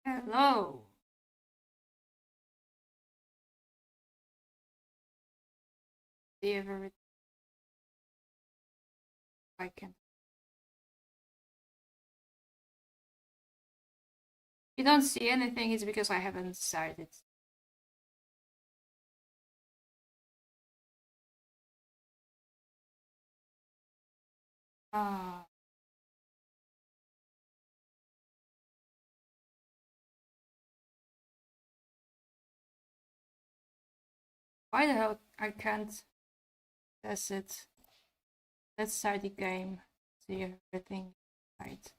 Hello. See if everything I can. If you don't see anything, it's because I haven't started. Ah. Why the hell I can't test it? Let's start the game. See if everything right.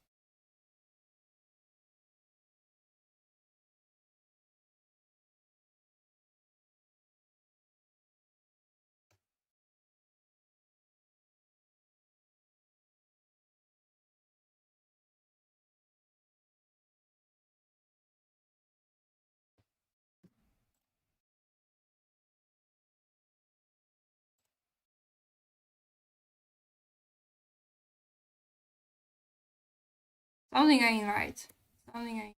Something ain't right. Something ain't.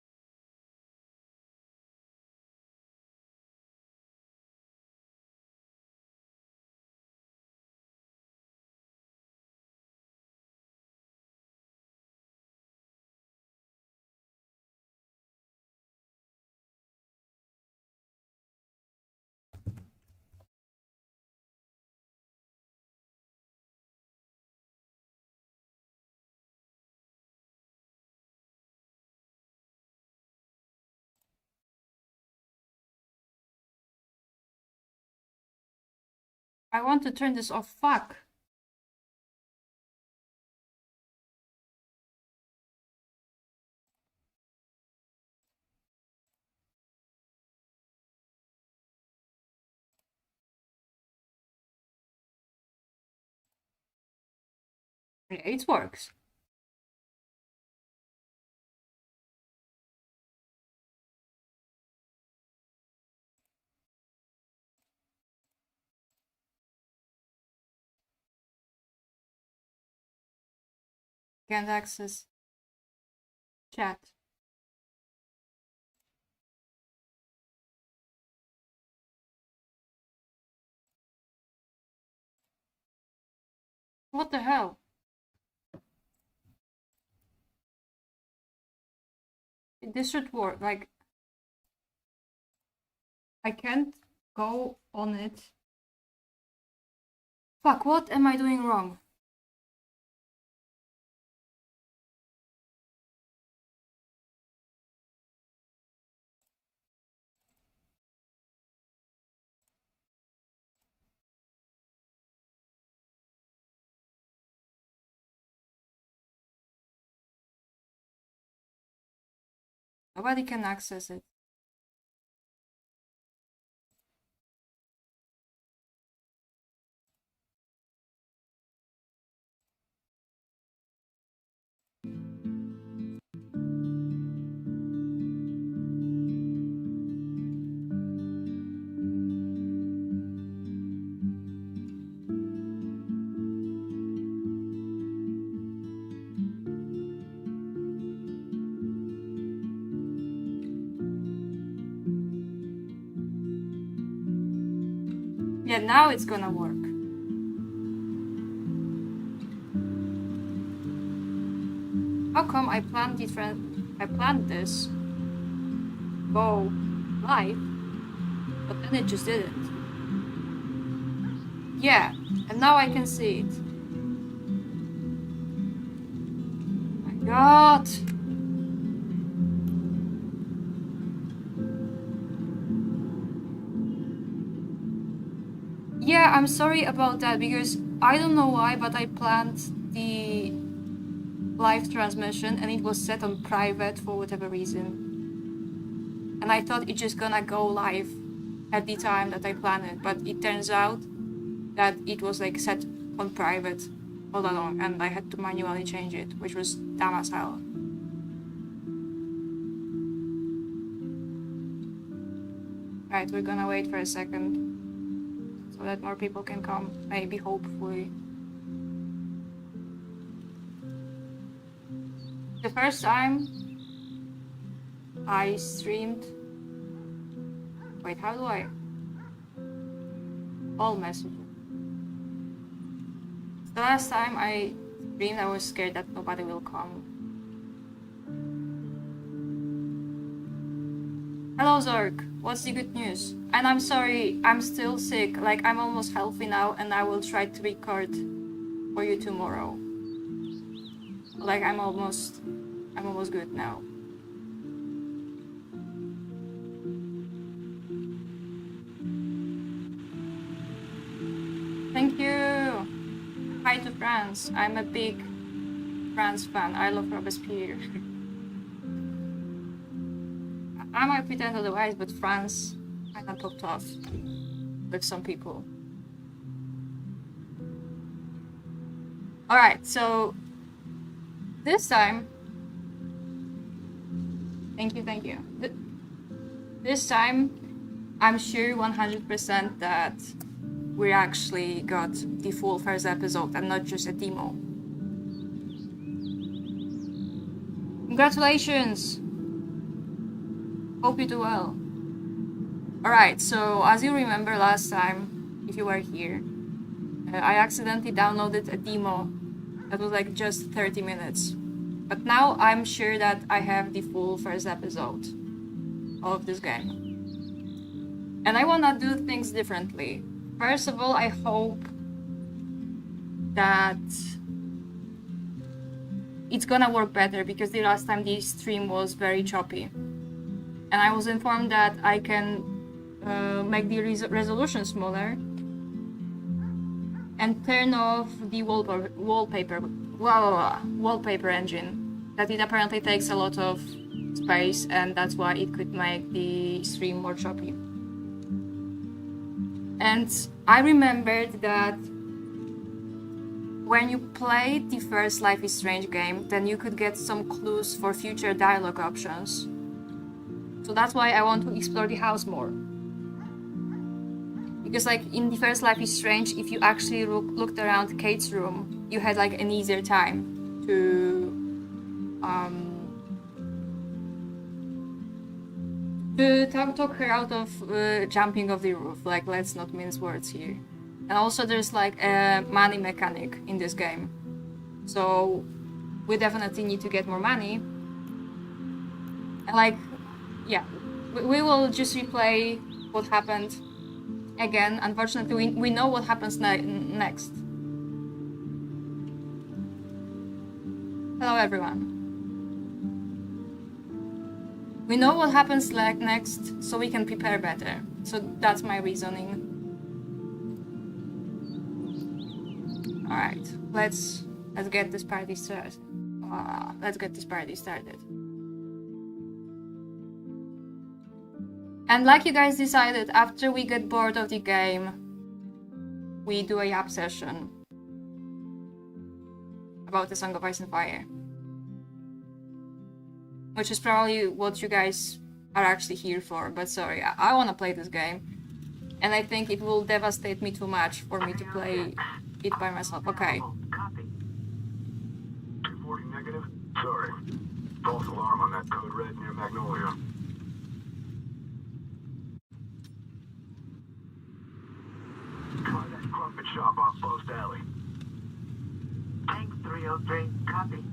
I want to turn this off. Fuck. Yeah, it works. Can't access chat. What the hell? This should work. Like, I can't go on it. Fuck, what am I doing wrong? Nobody can access it. Yeah, now it's gonna work. How come I planned this go live, but then it just didn't? Yeah, and now I can see it. My God. Yeah, I'm sorry about that because I don't know why, but I planned the live transmission and it was set on private for whatever reason. And I thought it's just gonna go live at the time that I planned it, but it turns out that it was like set on private all along and I had to manually change it, which was dumb as hell. Right, we're gonna wait for a second so that more people can come, maybe, hopefully. The first time I streamed. Wait, how do I? All messages. The last time I streamed, I was scared that nobody will come. Hello Zork, what's the good news? And I'm sorry, I'm still sick. Like, I'm almost healthy now, and I will try to record for you tomorrow. Like, I'm almost good now. Thank you. Hi to France. I'm a big France fan. I love Robespierre. I might pretend otherwise, but France kinda popped off with some people. Alright, so this time, thank you. This time, I'm sure 100% that we actually got the full first episode and not just a demo. Congratulations! Hope you do well. Alright, so as you remember last time, if you were here, I accidentally downloaded a demo that was like just 30 minutes. But now I'm sure that I have the full first episode of this game. And I wanna do things differently. First of all, I hope that it's gonna work better, because the last time the stream was very choppy. And I was informed that I can make the resolution smaller and turn off the wallpaper engine. That it apparently takes a lot of space, and that's why it could make the stream more choppy. And I remembered that when you played the first Life is Strange game, then you could get some clues for future dialogue options. So that's why I want to explore the house more. Because like in the first Life is Strange, if you actually looked around Kate's room, you had like an easier time to talk her out of jumping off the roof. Like, let's not mince words here. And also there's like a money mechanic in this game. So we definitely need to get more money. And like, yeah, we will just replay what happened again. Unfortunately, we know what happens next. Hello everyone. We know what happens next, so we can prepare better. So that's my reasoning. Alright, let's get this party started. And like you guys decided, after we get bored of the game, we do a yap session about the Song of Ice and Fire. Which is probably what you guys are actually here for, but sorry, I want to play this game. And I think it will devastate me too much for me to play it by myself. Okay. Copy. 240 negative? Sorry. False alarm on that code red near Magnolia. Try that crumpet shop off Post Alley. Tank 303, copy.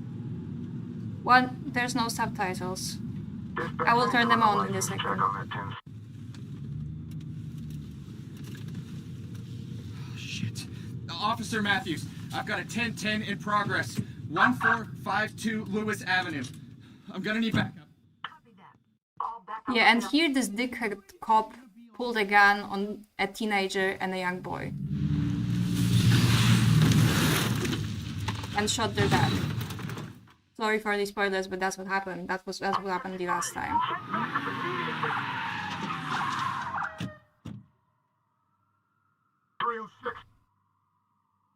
One, there's no subtitles. I will turn them on in a second. Check on that 10. Shit. Officer Matthews, I've got a 1010 in progress. 1452 Lewis Avenue. I'm gonna need backup. Copy that. All back up. Yeah, and here this dickhead cop pulled a gun on a teenager and a young boy. And shot their dad. Sorry for the spoilers, but that's what happened. That's what happened the last time. 306.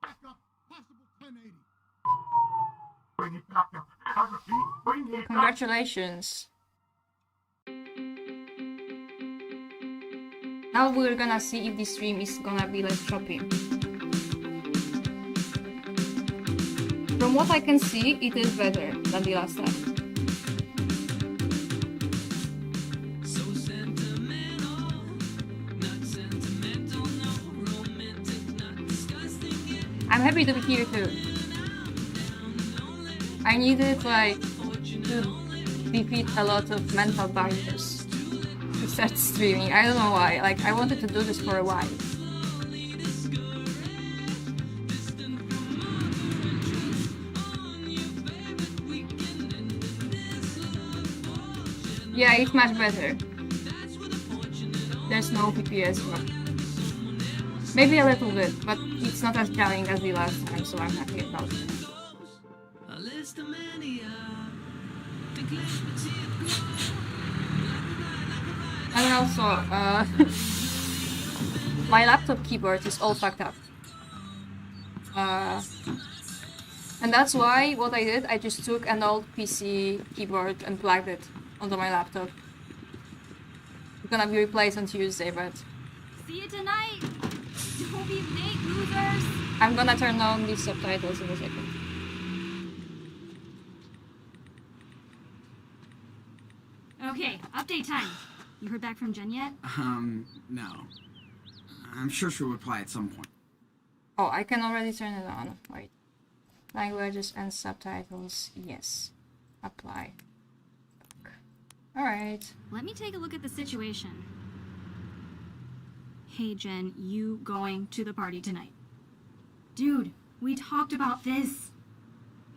Backup, possible 1080. Bring it back up. I repeat, bring it back. Congratulations. Now we're gonna see if the stream is gonna be less choppy. From what I can see, it is better than the last time. I'm happy to be here too. I needed like to defeat a lot of mental barriers to start streaming. I don't know why. Like I wanted to do this for a while. Yeah, it's much better. There's no PPS drop. Maybe a little bit, but it's not as jarring as the last time, so I'm happy about it. And also, my laptop keyboard is all fucked up. And that's why what I did, I just took an old PC keyboard and plugged it onto my laptop. It's gonna be replaced on Tuesday, but See you tonight! Don't be late, losers! I'm gonna turn on the subtitles in a second. Okay, update time. You heard back from Jen yet? No. I'm sure she'll reply at some point. Oh, I can already turn it on. Wait. Languages and subtitles. Yes. Apply. Alright. Let me take a look at the situation. Hey Jen, you going to the party tonight? Dude, we talked about this.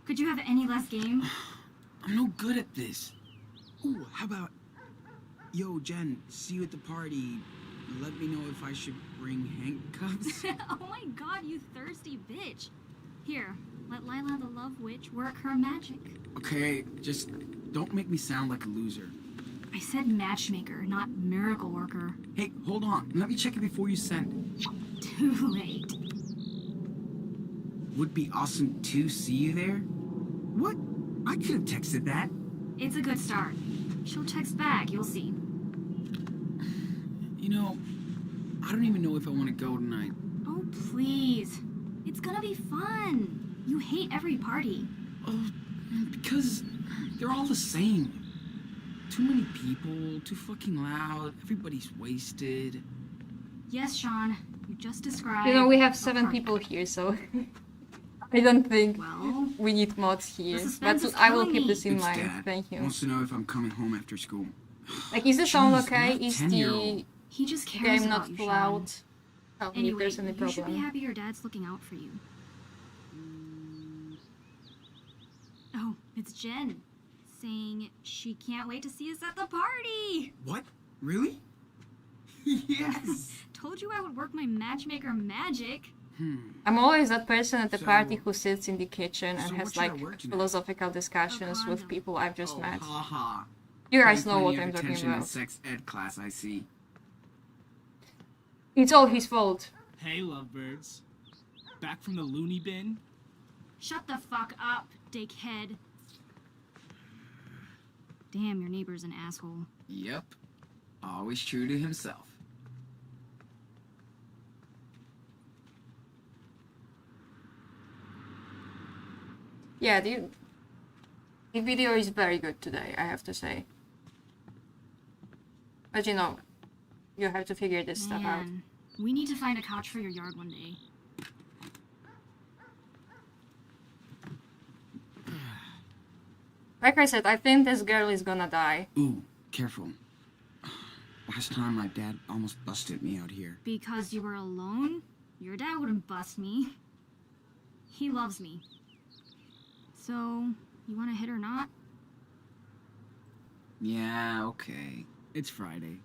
Could you have any less game? I'm no good at this. Ooh, how about... Yo, Jen, see you at the party. Let me know if I should bring handcuffs. Oh my god, you thirsty bitch. Here, let Lila the Love Witch work her magic. Okay, just don't make me sound like a loser. I said matchmaker, not miracle worker. Hey, hold on. Let me check it before you send. Too late. Would be awesome to see you there. What? I could have texted that. It's a good start. She'll text back, you'll see. You know, I don't even know if I want to go tonight. Oh, please. It's gonna be fun. You hate every party. Oh, because they're all the same. Too many people, too fucking loud, everybody's wasted. Yes, Sean. You just described... You know, we have a 7 party. people here, so... I don't think Well, we need mods here. The But suspense is I will killing keep me. this in It's mind. Dad. Thank you. Wants to know if I'm coming home after school. Like, is the sound Jeez, okay? not Is 10-year-old. the he just cares game about not you, too Sean. loud? Tell me if Anyway, there's any you should be problem. happy your dad's looking out for you. Oh, it's Jen. Saying she can't wait to see us at the party! What? Really? Yes! Told you I would work my matchmaker magic. I'm always that person at the So- party who sits in the kitchen and so has what should I like wear tonight? philosophical discussions with condom. people I've just Oh, met. haha. You guys Paying know what plenty I'm of talking attention in about. sex ed class, I see. It's all his fault. Hey, lovebirds. Back from the loony bin? Shut the fuck up, dickhead. Damn, your neighbor's an asshole. Yep. Always true to himself. Yeah, the video is very good today, I have to say. But you know, you have to figure this stuff out. Man, we need to find a couch for your yard one day. Like I said, I think this girl is gonna die. Ooh, careful. Last time my dad almost busted me out here. Because you were alone? Your dad wouldn't bust me. He loves me. So, you want to hit or not? Yeah, okay. It's Friday.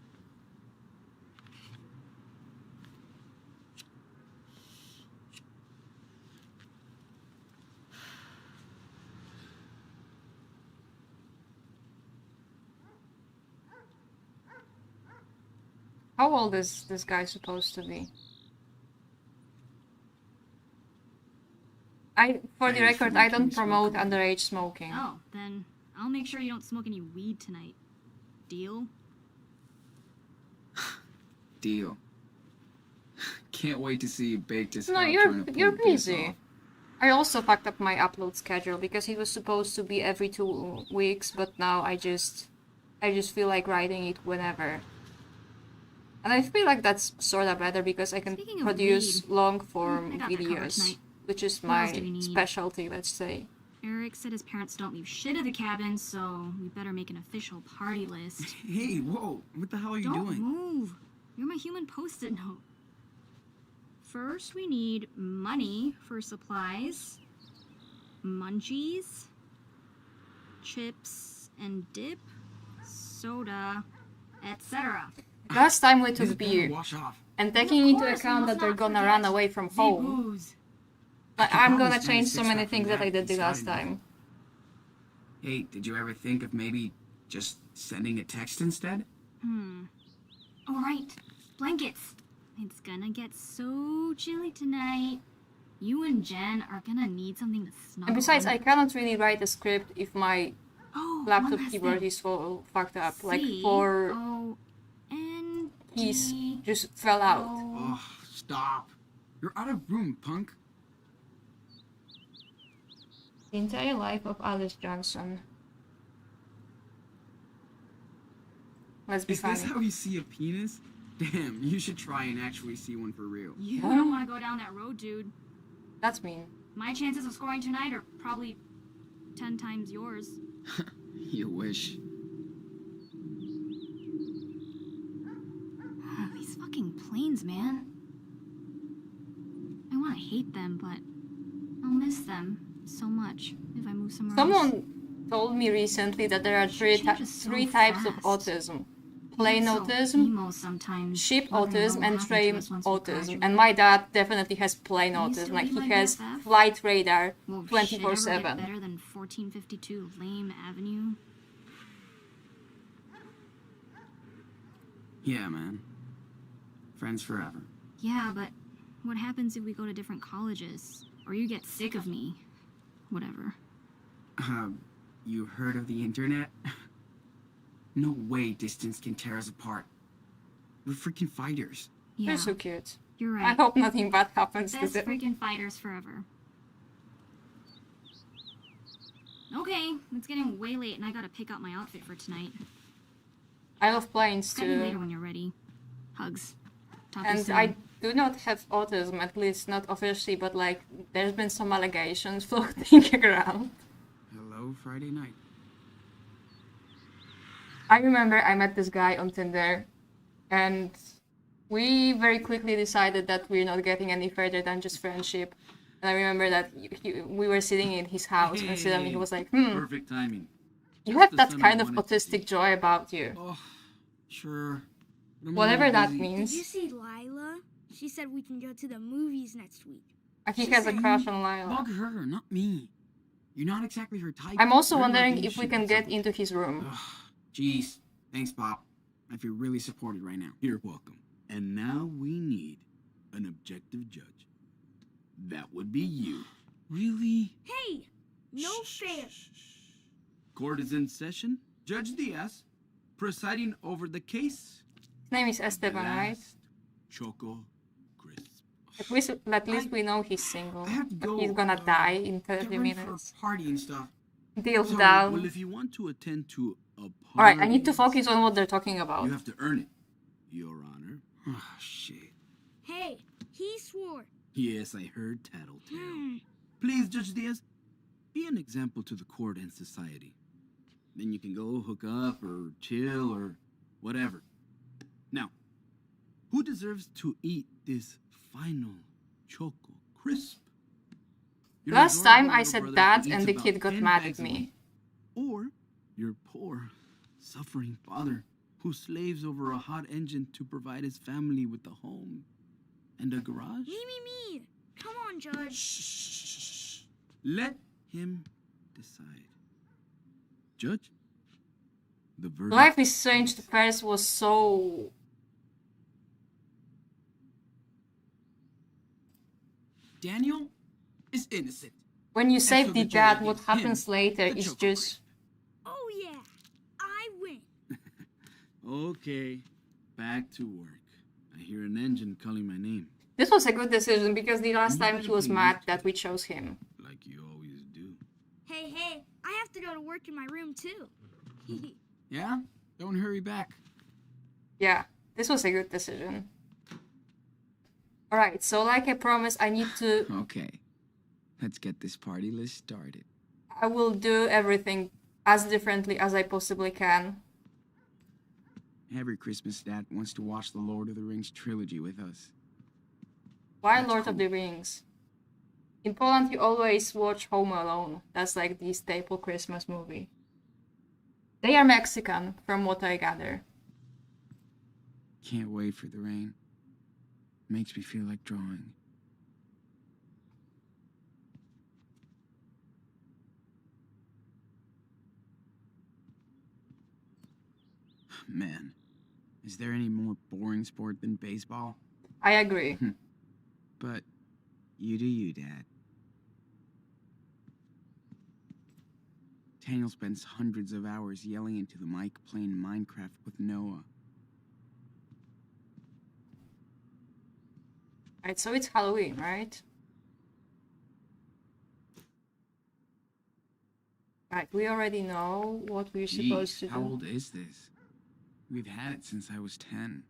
How old is this guy supposed to be? For the Thanks for record, I making don't me smoke promote again. underage smoking. Oh, then I'll make sure you don't smoke any weed tonight. Deal? Deal. Can't wait to see you bake this. No, out you're trying to pull this busy. off. I also fucked up my upload schedule because it was supposed to be every 2 weeks, but now I just feel like writing it whenever. And I feel like that's sorta better because I can Speaking of produce weed, long I form got that covered videos tonight. which is What else my do we need? specialty, let's say. Eric said his parents don't leave shit at the cabin, so we better make an official party list. Hey, whoa, what the hell are you Don't doing? move. You're my human post-it note. First, we need money for supplies, munchies, chips and dip, soda, etc. Last time we This took better beer, wash off. and taking into course, we account must that they're not gonna forget run away from The home, booze. but could I'm probably gonna spend a change so six-pack many from things that I that did the last inside. time. Hey, did you ever think of maybe just sending a text instead? All right, blankets. It's gonna get so chilly tonight. You and Jen are gonna need something to snuggle. And besides, I under. cannot really write a script if my Oh, laptop one last keyboard thing. is so fucked up. Like C for O N keys D just fell out. O. Oh, stop. You're out of room, punk. The entire life of Alice Johnson. Let's be Is this funny. how you see a penis? Damn, you should try and actually see one for real. You don't want to go down that road, dude. That's mean. My chances of scoring tonight are probably 10 times yours. You wish. These fucking planes, man. I want to hate them, but I'll miss them so much if I move somewhere else. Someone told me recently that there are Changes so three types of fast. autism. Plain So autism, emo sometimes, sheep wondering what autism, will and happen to train us once we autism. graduate. And my dad definitely has plain Can you still autism. Like be he my has BFF? flight radar Will shit ever get 24/7. better than 1452 Lame Avenue? Yeah, man. Friends forever. Yeah, but what happens if we go to different colleges? Or you get sick of me? Whatever. You heard of the internet? No way distance can tear us apart. We're freaking fighters. Yeah, They're so cute. you're I right. hope nothing bad happens to Best them. freaking fighters forever. Okay, it's getting way late and I gotta pick out my outfit for tonight. I love planes Call me later too. when you're ready. Hugs. Talk to you And soon. I do not have autism, at least not officially, but like there's been some allegations floating around. Hello, Friday night. I remember I met this guy on Tinder, and we very quickly decided that we're not getting any further than just friendship. And I remember that we were sitting in his house, and suddenly he was like, Perfect timing. you Just have the that son I kind of wanted to see." autistic joy about you. Oh, sure. But I'm a Whatever little that busy. Did you means. see Lila? She said we can go to the movies next week. He has a crush on Lila. Bug her, not me. You're not exactly her type. I'm also Very wondering lucky if we she can got get something. into his room. Jeez. Thanks, Pop. I feel really supported right now. You're welcome. And now we need an objective judge. That would be you. Really? Hey, no fair. Court is in session. Judge Diaz, presiding over the case. His name is Esteban, right? Last Choco Crisp. At least we know he's single. I have to But go. he's gonna die in Get 30 ready for minutes. a party and stuff. Deals Sorry, down. Well, if you want to attend to a party, Alright, I need to focus on what they're talking about. You have to earn it, Your Honor. Oh, shit. Hey, he swore. Yes, I heard tattletale. Hmm. Please, Judge Diaz, be an example to the court and society. Then you can go hook up or chill or whatever. Now, who deserves to eat this final Choco Crisp? Your Last adorable time I little said brother that eats and the about kid got 10 mad bags at a me. week. Or your poor, suffering father who slaves over a hot engine to provide his family with a home and a garage. Me. Come on, Judge. Shh. Let him decide. Judge, the verdict. Life is Strange the first was so... Daniel is innocent. When you save so the the jury dad, what gives him happens later the is Choco just... Oh yeah, I win. Okay, back to work. I hear an engine calling my name, This was a good decision because the last You time better he was be mad used to that it. we chose him. like you always do. Hey, I have to go to work in my room too. Yeah? Don't hurry back. Yeah, this was a good decision. Alright, so like I promised, I need to... Okay. Let's get this party list started. I will do everything as differently as I possibly can. Every Christmas, Dad wants to watch the Lord of the Rings trilogy with us. Why That's Lord of the cool. Rings? In Poland, you always watch Home Alone. That's like the staple Christmas movie. They are Mexican, from what I gather. Can't wait for the rain. Makes me feel like drawing. Man, is there any more boring sport than baseball? I agree. But you do you, Dad. Daniel spends hundreds of hours yelling into the mic playing Minecraft with Noah. Right, so it's Halloween, right? Right, we already know what we're supposed to Jeez, how do. old is this? We've had it since I was 10.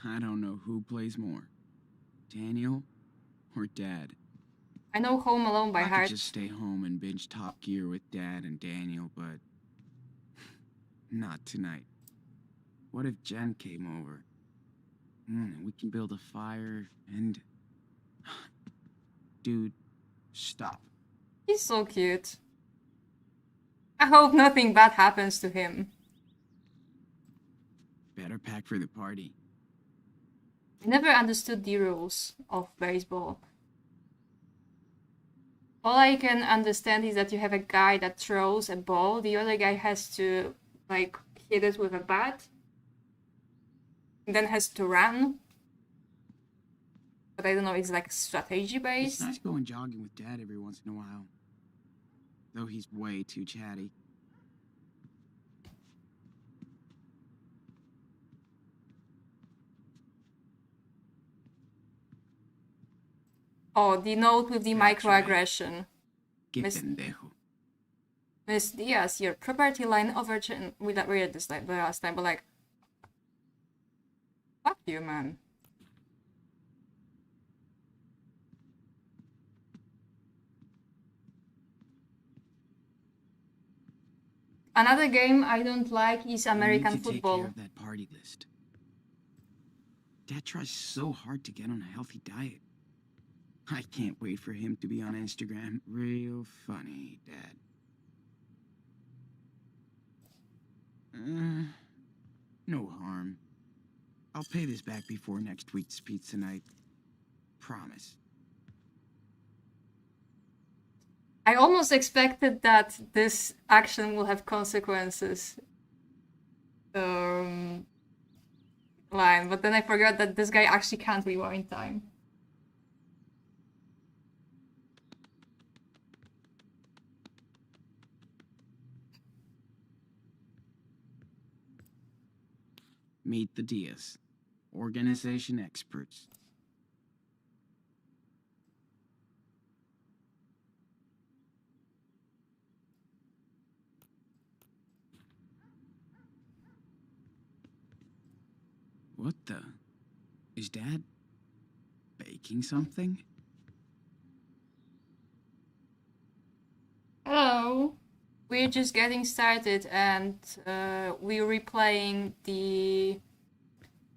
I don't know who plays more, Daniel or Dad. I know Home Alone by I could heart. just stay home and binge Top Gear with Dad and Daniel, but not tonight. What if Jen came over? We can build a fire and... Dude, stop. He's so cute. I hope nothing bad happens to him. Better pack for the party. I never understood the rules of baseball. All I can understand is that you have a guy that throws a ball, the other guy has to, like, hit it with a bat, and then has to run. But I don't know, it's like strategy It's based. nice going jogging with Dad every once in a while. Though he's way too chatty. Oh, the note with the That's right. microaggression. Que Miss- pendejo. Miss Diaz, your property line overturned. We read this like the last time, but like, fuck you, man. Another game I don't like is American We need to football. Take care of that party list. Dad tries so hard to get on a healthy diet. I can't wait for him to be on Instagram. Real funny, Dad. No harm. I'll pay this back before next week's pizza night. Promise. I almost expected that this action will have consequences. Line, but then I forgot that this guy actually can't rewind time. Meet the Diaz. Organization experts. What the? Is Dad baking something? Hello. We're just getting started and we're replaying the...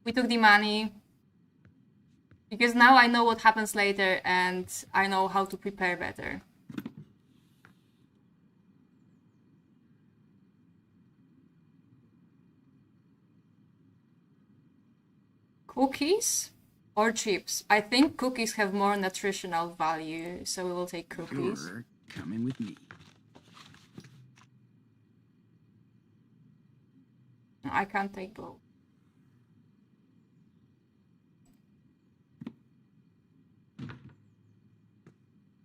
We took the money. Because now I know what happens later and I know how to prepare better. Cookies or chips? I think cookies have more nutritional value, so we will take cookies. You're coming with me. I can't take both.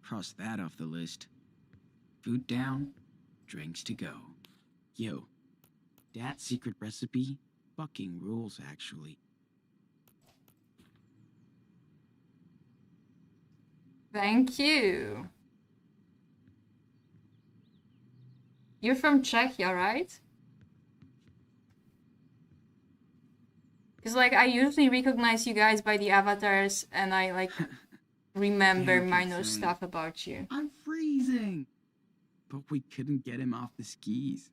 Cross that off the list. Food down, drinks to go. Yo, Dad's secret recipe? Fucking rules, actually. Thank you. You're from Czechia, right? Because, like, I usually recognize you guys by the avatars, and I, like, remember Daniel kept minor saying, stuff about you. I'm freezing. But we couldn't get him off the skis.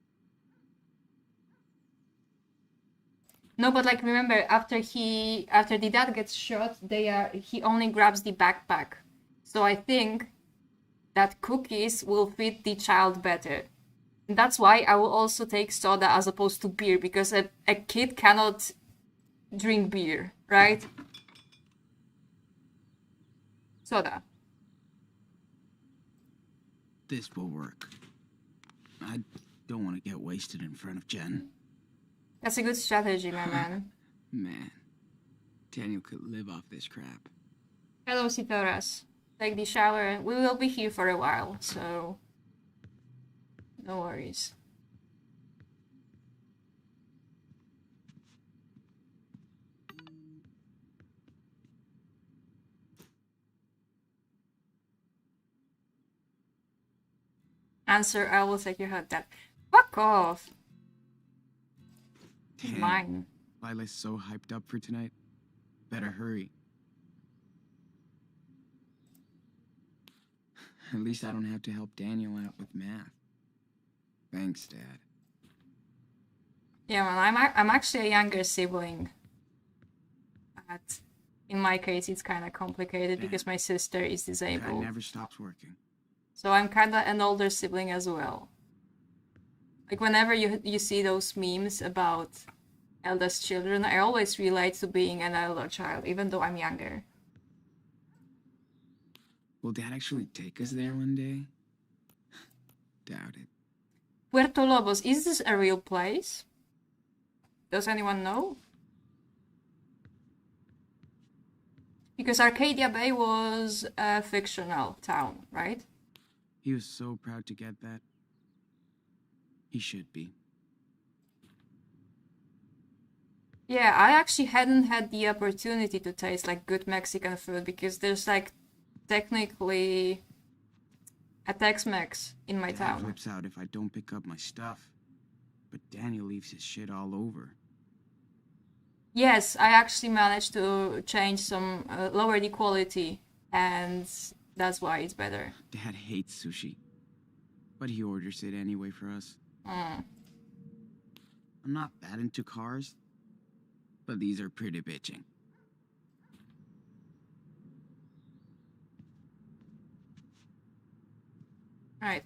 No, but like remember after the dad gets shot, he only grabs the backpack. So I think that cookies will fit the child better. And that's why I will also take soda as opposed to beer, because a kid cannot drink beer, right? Soda. This will work. I don't want to get wasted in front of Jen. That's a good strategy, my man. Man, Daniel could live off this crap. Hello, Sitoras. Take the shower. We will be here for a while, so no worries. Answer, I will take your hot dad. Fuck off. Damn. Mine. Lila's so hyped up for tonight. Better hurry. At least I don't have to help Daniel out with math. Thanks, Dad. Yeah, man, I'm actually a younger sibling. But in my case, it's kind of complicated because my sister is Dad disabled. never stops working. So I'm kind of an older sibling as well. Like whenever you see those memes about eldest children, I always relate to being an elder child, even though I'm younger. Will Dad actually take us there one day? Doubt it. Puerto Lobos, is this a real place? Does anyone know? Because Arcadia Bay was a fictional town, right? He was so proud to get that. He should be. Yeah, I actually hadn't had the opportunity to taste like good Mexican food because there's like technically a Tex-Mex in my Dad town. flips out if I don't pick up my stuff. But Daniel leaves his shit all over. Yes, I actually managed to change some, lower the quality, and that's why it's better. Dad hates sushi. But he orders it anyway for us. Mm. I'm not that into cars. But these are pretty bitching. Right,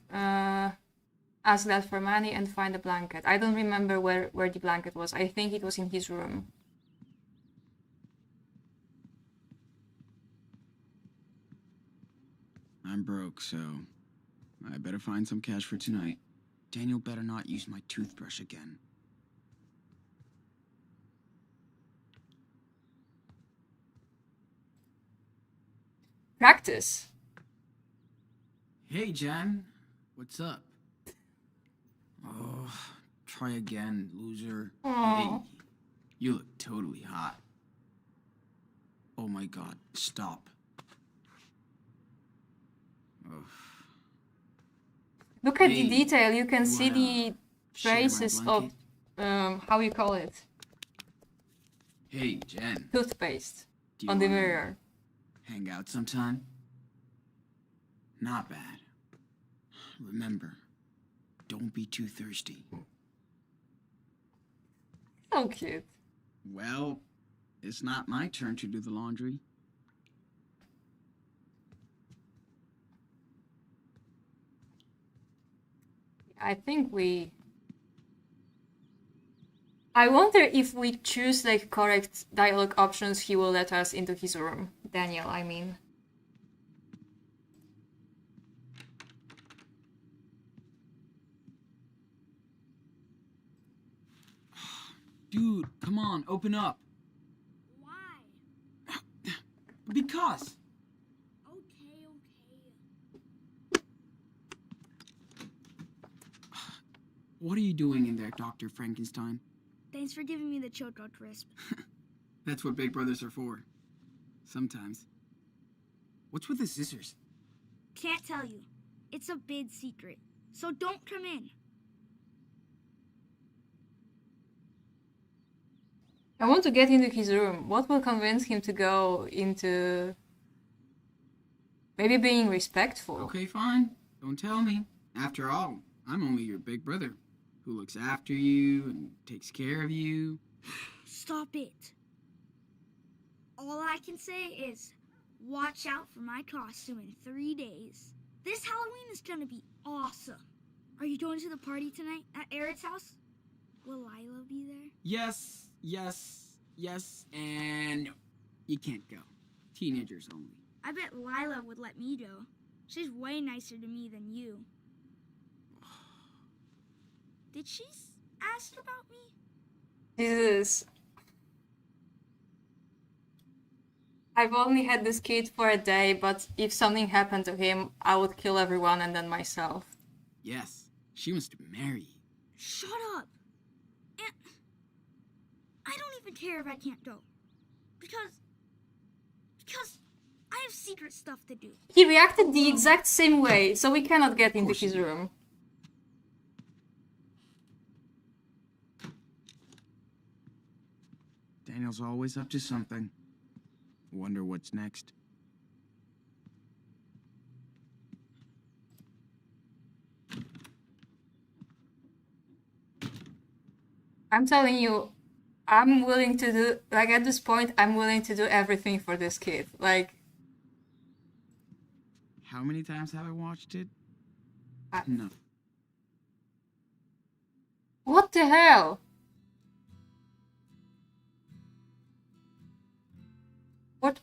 ask that for money and find a blanket. I don't remember where the blanket was. I think it was in his room. I'm broke, so I better find some cash for tonight. Daniel better not use my toothbrush again. Practice. Hey, Jen. What's up? Oh, try again, loser. Aw. Hey, you look totally hot. Oh my god, stop. Ugh. Look at the Hey, detail. You can you see wanna the share my traces of, blanket? how you call it? Hey, Jen. Toothpaste Do you on the wanna mirror. hang out sometime? Not bad. Remember, don't be too thirsty. So cute. Well, it's not my turn to do the laundry. I think I wonder if we choose like correct dialogue options, he will let us into his room. Daniel, I mean. Dude, come on, open up. Why? Because. Okay. What are you doing in there, Dr. Frankenstein? Thanks for giving me the choco crisp. That's what big brothers are for. Sometimes. What's with the scissors? Can't tell you. It's a big secret. So don't come in. I want to get into his room. What will convince him to go into Maybe being respectful. Okay, fine. Don't tell me. After all, I'm only your big brother, who looks after you and takes care of you. Stop it. All I can say is, watch out for my costume in 3 days. This Halloween is gonna be awesome. Are you going to the party tonight at Eric's house? Will Lila be there? Yes, and no. You can't go. Teenagers only. I bet Lila would let me go. She's way nicer to me than you. Did she ask about me? Jesus. I've only had this kid for a day, but if something happened to him, I would kill everyone and then myself. Yes, she wants to marry you. Shut up. And I don't even care if I can't go. Because I have secret stuff to do. He reacted the exact same way, so we cannot get into his room. Daniel's always up to something. Wonder what's next. I'm telling you, I'm willing to do, like, at this point, I'm willing to do everything for this kid. Like, How many times have I watched it? I- No. what the hell?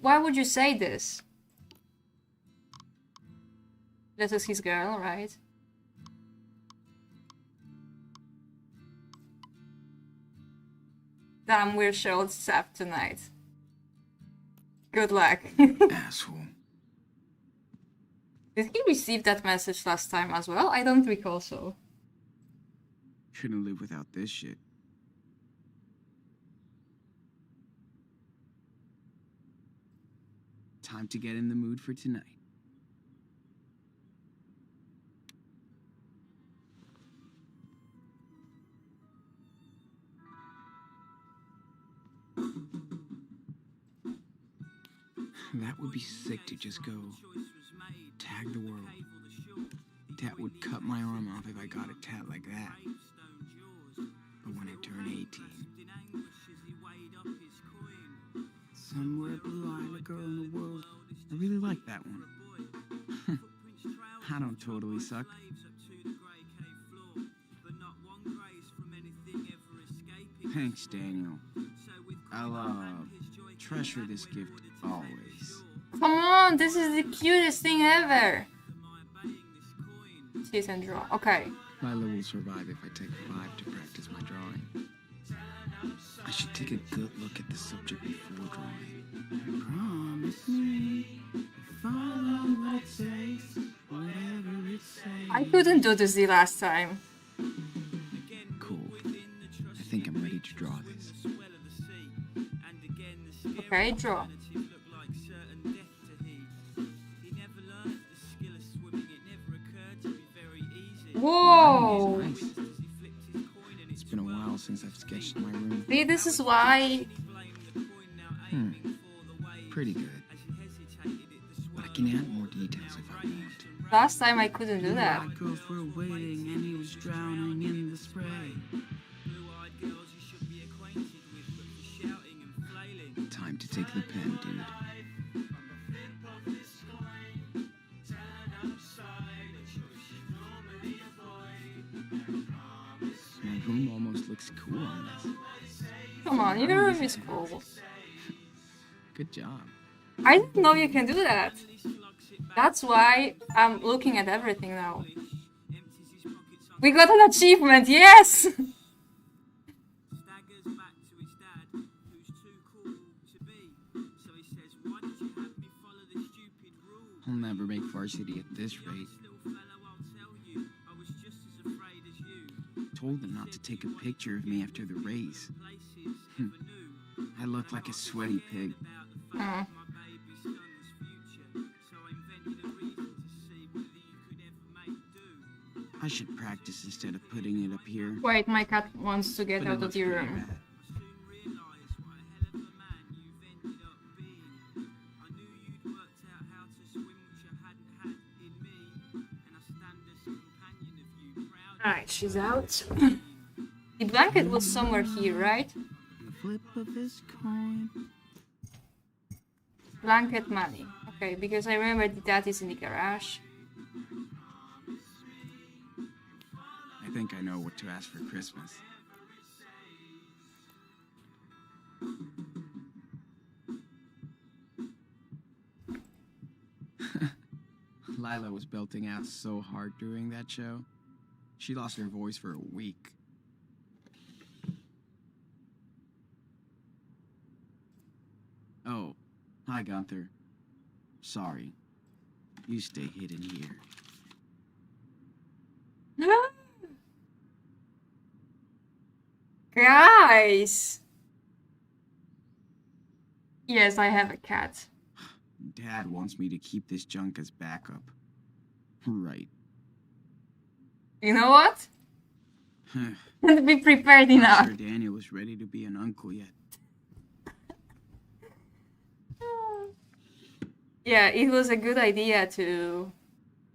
Why would you say this? This is his girl, right? Damn, we're short staffed tonight. Good luck. Asshole. Did he receive that message last time as well? I don't recall so. Couldn't live without this shit. Time to get in the mood for tonight. That would be sick to just go tag the world. That would cut my arm off if I got a tat like that. But when I turn 18, somewhere blue-eyed, a girl in the world. I really like that one. I don't totally suck. Thanks, Daniel. I'll treasure this gift always. Come on, this is the cutest thing ever. Sit and draw. Okay. Lila will survive if I take 5 to practice my drawing. I should take a good look at the subject before drawing. Promise me, follow what it says, whatever it says. I couldn't do this the last time. Cool. I think I'm ready to draw this. Okay, draw. Whoa! Nice. It's been a while since I've sketched my room. See, this is why. Pretty good. But I can add more details if I want. Last time I couldn't do that. Blue-eyed girls were waiting and he was drowning in the spray. Time to take the pen, dude. My room almost looks cool on this. Come on, your room is cool. Good job. I didn't know you can do that. That's why I'm looking at everything now. We got an achievement, yes! I'll never make varsity at this rate. Told them not to take a picture of me after the race. I look like a sweaty pig. I should practice instead of putting it up here. Wait, my cat wants to get But it out of looks the pretty room. bad. Alright, she's out. The blanket was somewhere here, right? The flip of this coin. Blanket money. Okay, because I remember that is in the garage. I think I know what to ask for Christmas. Lila was belting out so hard during that show. She lost her voice for a week. Oh, hi Gunther. Sorry. You stay hidden here. Guys! Yes, I have a cat. Dad wants me to keep this junk as backup. Right. You know what? Be prepared Not enough. sure Daniel is ready to be an uncle yet. Yeah, it was a good idea to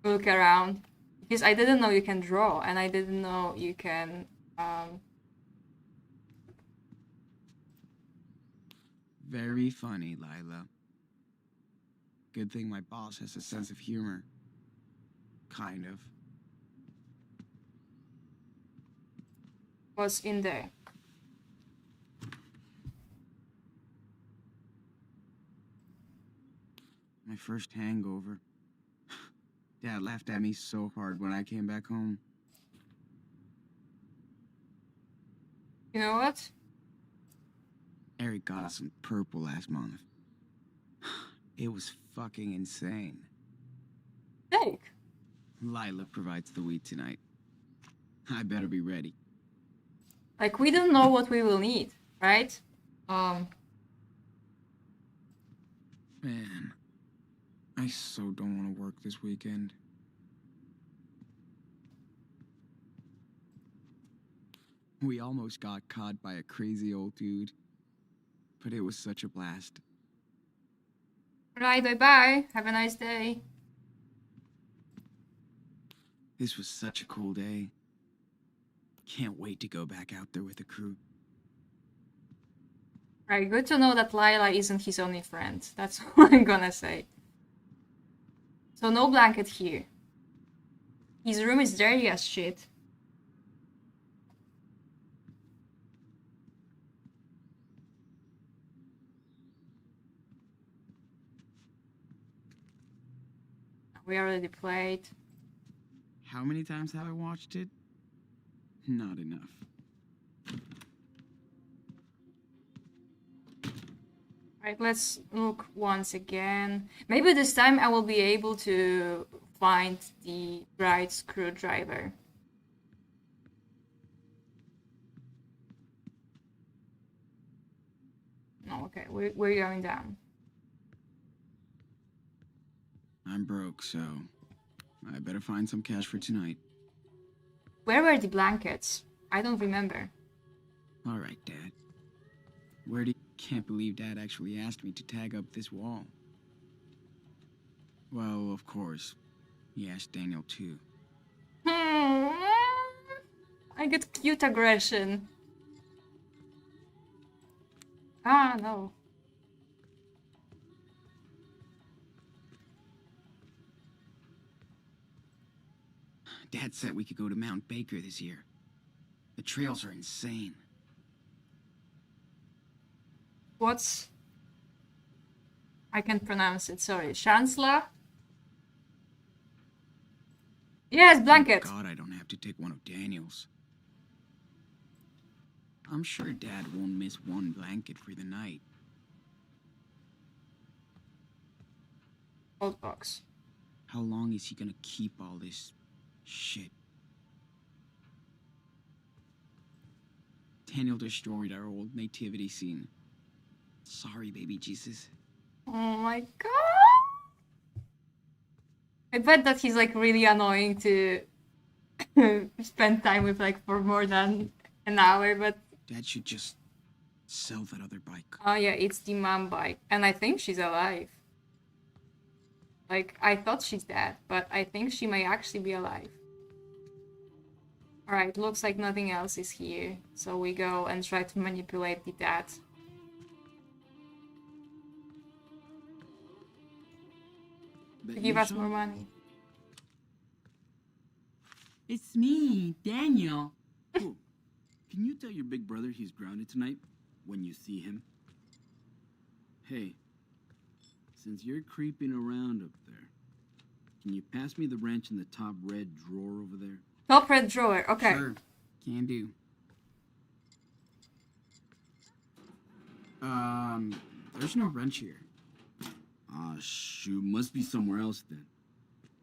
look around. Because I didn't know you can draw, and I didn't know you can... Very funny, Lila. Good thing my boss has a sense of humor. Kind of. was in there. My first hangover. Dad laughed at me so hard when I came back home. You know what? Eric got us some purple last month. It was fucking insane. Jake. Lila provides the weed tonight. I better be ready. Like, we don't know what we will need, right? Man, I so don't want to work this weekend. We almost got caught by a crazy old dude, but it was such a blast. Right, bye-bye. Have a nice day. This was such a cool day. Can't wait to go back out there with the crew. Right, good to know that Lila isn't his only friend. That's all I'm gonna say. So no blanket here. His room is dirty as shit. We already played. How many times have I watched it? Not enough. Right, let's look once again. Maybe this time I will be able to find the right screwdriver. No, okay, we're going down. I'm broke, so I better find some cash for tonight. Where were the blankets? I don't remember. All right, Dad. Where do you... Can't believe Dad actually asked me to tag up this wall. Well, of course. He asked Daniel too. I get cute aggression. Ah, no. Dad said we could go to Mount Baker this year. The trails are insane. What's... I can't pronounce it, sorry. Chancellor? Yes, blanket! God, I don't have to take one of Daniel's. I'm sure Dad won't miss one blanket for the night. Old box. How long is he gonna keep all this shit? Daniel destroyed our old nativity scene. Sorry, baby Jesus. Oh my god! I bet that he's like really annoying to spend time with like for more than an hour, but... Dad should just sell that other bike. Oh yeah, it's the mom bike. And I think she's alive. Like, I thought she's dead, but I think she may actually be alive. Alright, looks like nothing else is here. So we go and try to manipulate the dad. Bet To give you, us Sean? more money. It's me, Daniel. Cool. Can you tell your big brother he's grounded tonight when you see him? Hey, since you're creeping around up there, can you pass me the wrench in the top red drawer over there? Top red drawer, okay. Sure, can do. There's no wrench here. Ah, shoot, must be somewhere else then.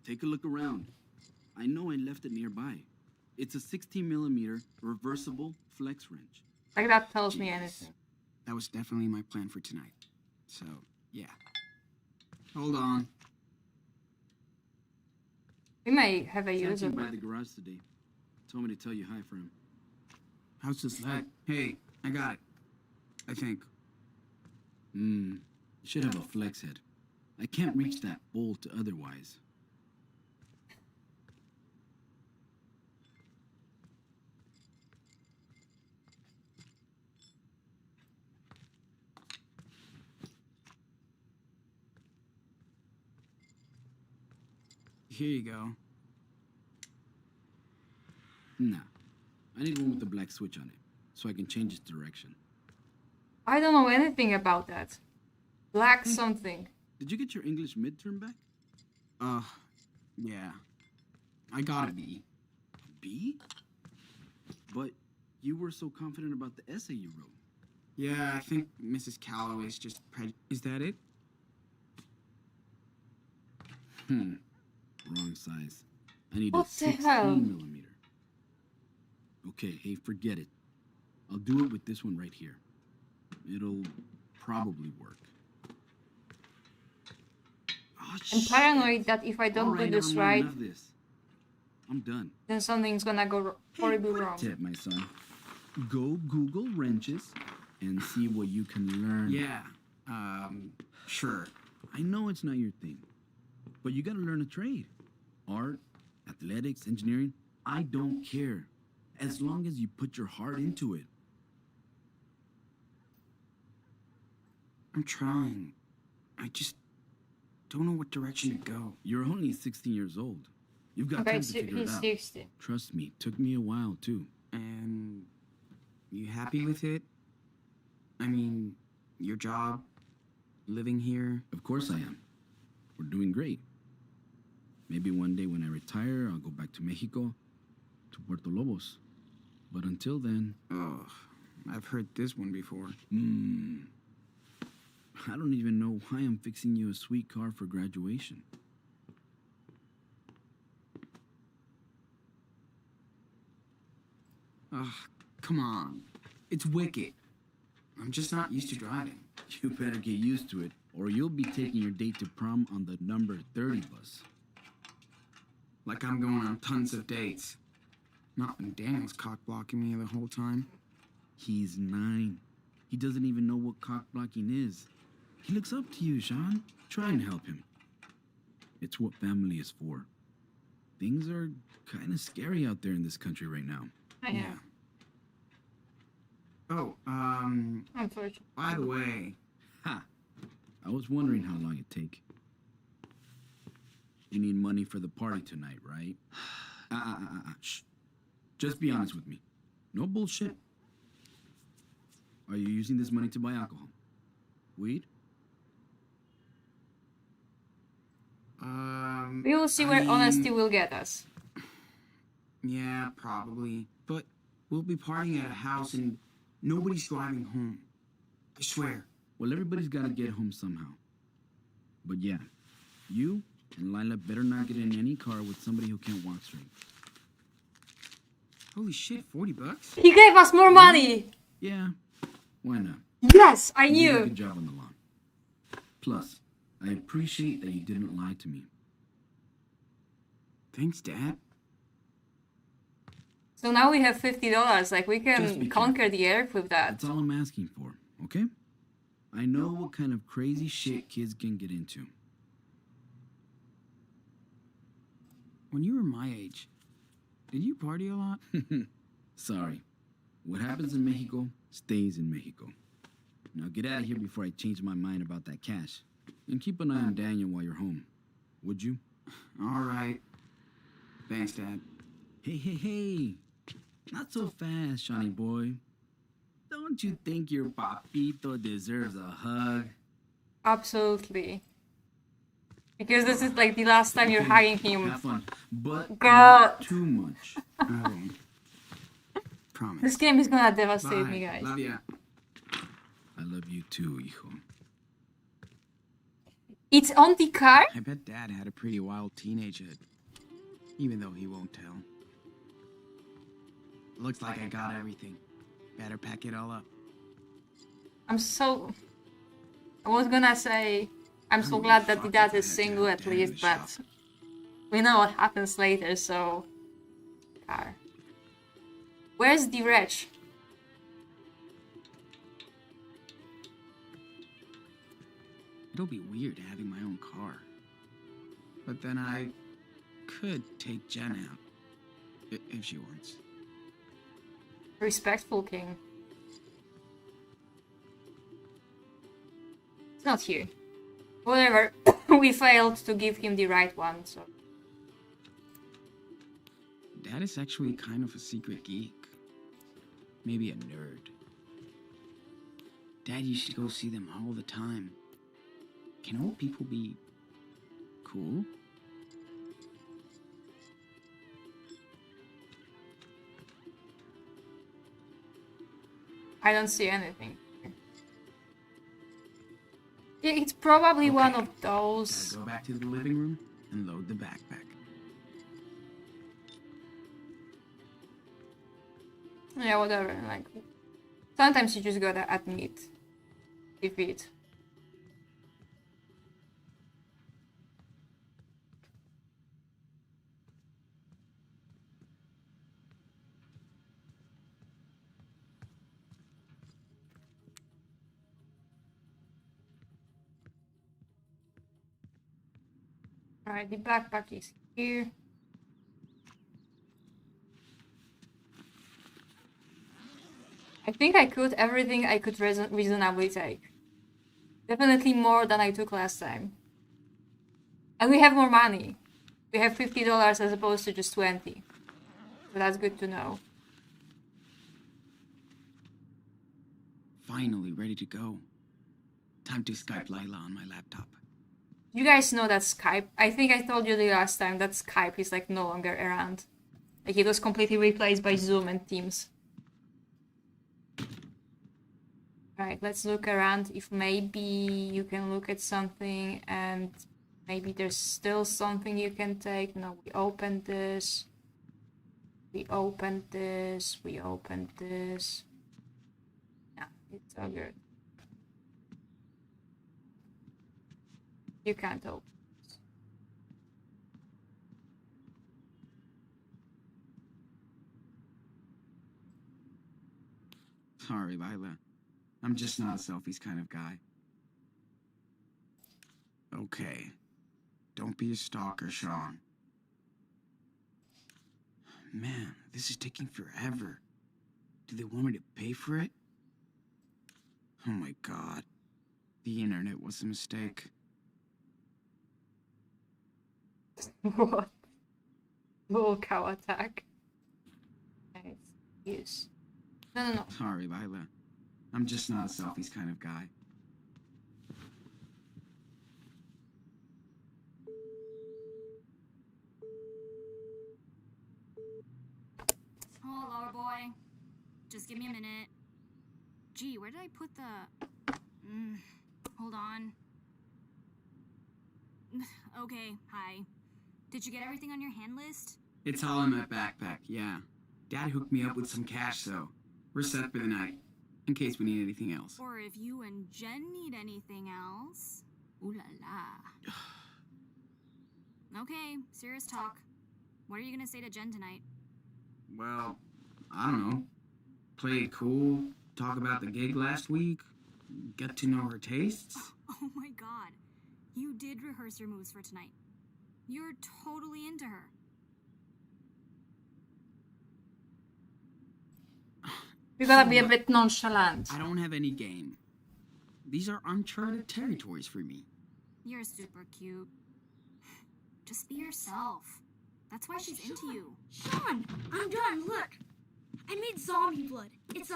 Take a look around. I know I left it nearby. It's a 16mm reversible flex wrench. Like that tells me Jeez. anything. That was definitely my plan for tonight. So, yeah. Hold on. We may have a Sat user. him by the garage today. Told me to tell you hi for him. How's this lead? Hey, I got it. I think. Should have a flex head. I can't reach that bolt otherwise. Here you go. Nah. I need one with the black switch on it, so I can change its direction. I don't know anything about that. Black something. Did you get your English midterm back? Yeah. I got a B. B? But you were so confident about the essay you wrote. Yeah, I think Mrs. Calloway's just Is that it? Wrong size. I need What a the hell? 16mm. Okay, hey, forget it. I'll do it with this one right here. It'll probably work. Oh, I'm paranoid that if I don't do Alright, this never mind, right, enough of this. I'm done. then something's gonna go horribly wrong. That's it, my son. Go Google wrenches and see what you can learn. Yeah. Sure. I know it's not your thing, but you gotta learn a trade. Art, athletics, engineering, I don't care. As long as you put your heart into it. I'm trying. I just don't know what direction to go. You're only 16 years old. You've got Okay, time to figure it he's out. 60. Trust me, took me a while too. And you happy with it? I mean, your job, living here. Of course I am. We're doing great. Maybe one day when I retire, I'll go back to Mexico, to Puerto Lobos. But until then, Oh, I've heard this one before. I don't even know why I'm fixing you a sweet car for graduation. Ugh, come on. It's wicked. I'm just not used to driving. You better get used to it, or you'll be taking your date to prom on the number 30 bus. Like I'm going on tons of dates. Not when Daniel's cock blocking me the whole time. He's 9. He doesn't even know what cock blocking is. He looks up to you, Sean. Try and help him. It's what family is for. Things are kind of scary out there in this country right now. I am. Oh, Unfortunately. by the way, Ha! I was wondering how long it'd take. You need money for the party tonight, right? Shh. Just be honest with me. No bullshit. Are you using this money to buy alcohol? Weed? We will see I where mean, honesty will get us. Yeah, probably. But we'll be partying at a house and nobody's driving home. I swear. Well, everybody's got to get home somehow. But yeah, you and Lila better not get in any car with somebody who can't walk straight. Holy shit, $40? He gave us more money! Yeah, why not? Yes, I You did a knew! good job on the lawn. Plus, I appreciate that you didn't lie to me. Thanks, Dad. So now we have $50, like we Just can be conquer the earth with that. That's all I'm asking for, okay? I know what kind of crazy shit kids can get into. When you were my age, Did you party a lot? Sorry. What happens in Mexico stays in Mexico. Now get out of here before I change my mind about that cash. And keep an eye on Daniel while you're home. Would you? All right. Thanks, Dad. Hey. Not so fast, Shawnee boy. Don't you think your papito deserves a hug? Absolutely. Because this is like the last time you're hugging him. Have fun. But God. not too much. I won't. Promise. This game is gonna devastate Bye. me, guys. Love ya. I love you too, hijo. It's on the car? I bet Dad had a pretty wild teenagehood. Even though he won't tell. Looks like I got everything. Better pack it all up. I was gonna say, I'm so glad that the dad is single at least, but we know what happens later, so... Car. Where's the wretch? It'll be weird having my own car. But then I could take Jen out. If she wants. Respectful king. It's not here. Whatever, we failed to give him the right one, so... Dad is actually kind of a secret geek. Maybe a nerd. Dad used to go see them all the time. Can old people be cool? I don't see anything. Yeah, it's probably one of those... Gotta go back to the living room and load the backpack. Yeah, whatever, like... Sometimes you just gotta admit defeat. Alright, the backpack is here. I think I could everything I could reasonably take. Definitely more than I took last time. And we have more money. We have $50 as opposed to just 20. So that's good to know. Finally ready to go. Time to Skype Lila on my laptop. You guys know that Skype, I think I told you the last time that Skype is like no longer around. Like it was completely replaced by Zoom and Teams. Alright, let's look around if maybe you can look at something and maybe there's still something you can take. No, we opened this. We opened this. We opened this. Yeah, it's all good. You can't open this. Sorry, Lila. I'm just not a selfies kind of guy. Okay. Don't be a stalker, Sean. Man, this is taking forever. Do they want me to pay for it? Oh my god. The internet was a mistake. What? Little cow attack. Nice. Use. No. Sorry, Lila. I'm just not a selfies kind of guy. Oh, lower boy. Just give me a minute. Gee, where did I put the... hold on. Okay, hi. Did you get everything on your hand list? It's all in my backpack, yeah. Dad hooked me up with some cash, so we're set for the night. In case we need anything else. Or if you and Jen need anything else. Ooh la la. Okay, serious talk. What are you gonna say to Jen tonight? Well, I don't know. Play it cool, talk about the gig last week, get to know her tastes. Oh my god. You did rehearse your moves for tonight. You're totally into her. We gotta So be a what? bit nonchalant. I don't have any game. These are uncharted territories for me. You're super cute. Just be yourself. That's why she's into you. Sean, I'm done. Look, I made zombie blood. It's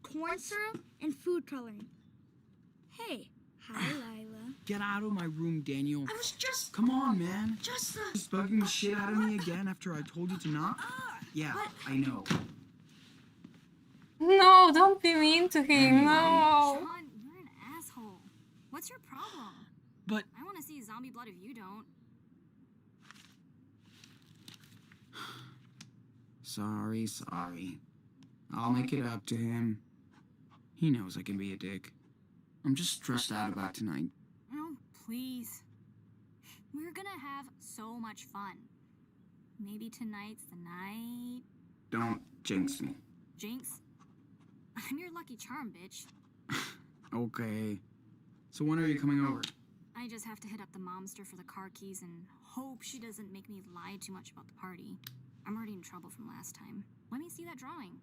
corn syrup and food coloring. Hey, hi, Lila. Get out of my room, Daniel. I was just, Come on, man. just Just bugging the shit out of me again after I told you to not? Yeah, I know. No, don't be mean to him. Anyway. No. Sean, you're an asshole. What's your problem? But I want to see zombie blood if you don't. sorry. I'll make it up to him. He knows I can be a dick. I'm just stressed out about tonight. Oh, please. We're gonna have so much fun. Maybe tonight's the night. Don't jinx me. Jinx? I'm your lucky charm, bitch. Okay. So when are you coming over? I just have to hit up the momster for the car keys and hope she doesn't make me lie too much about the party. I'm already in trouble from last time. Let me see that drawing.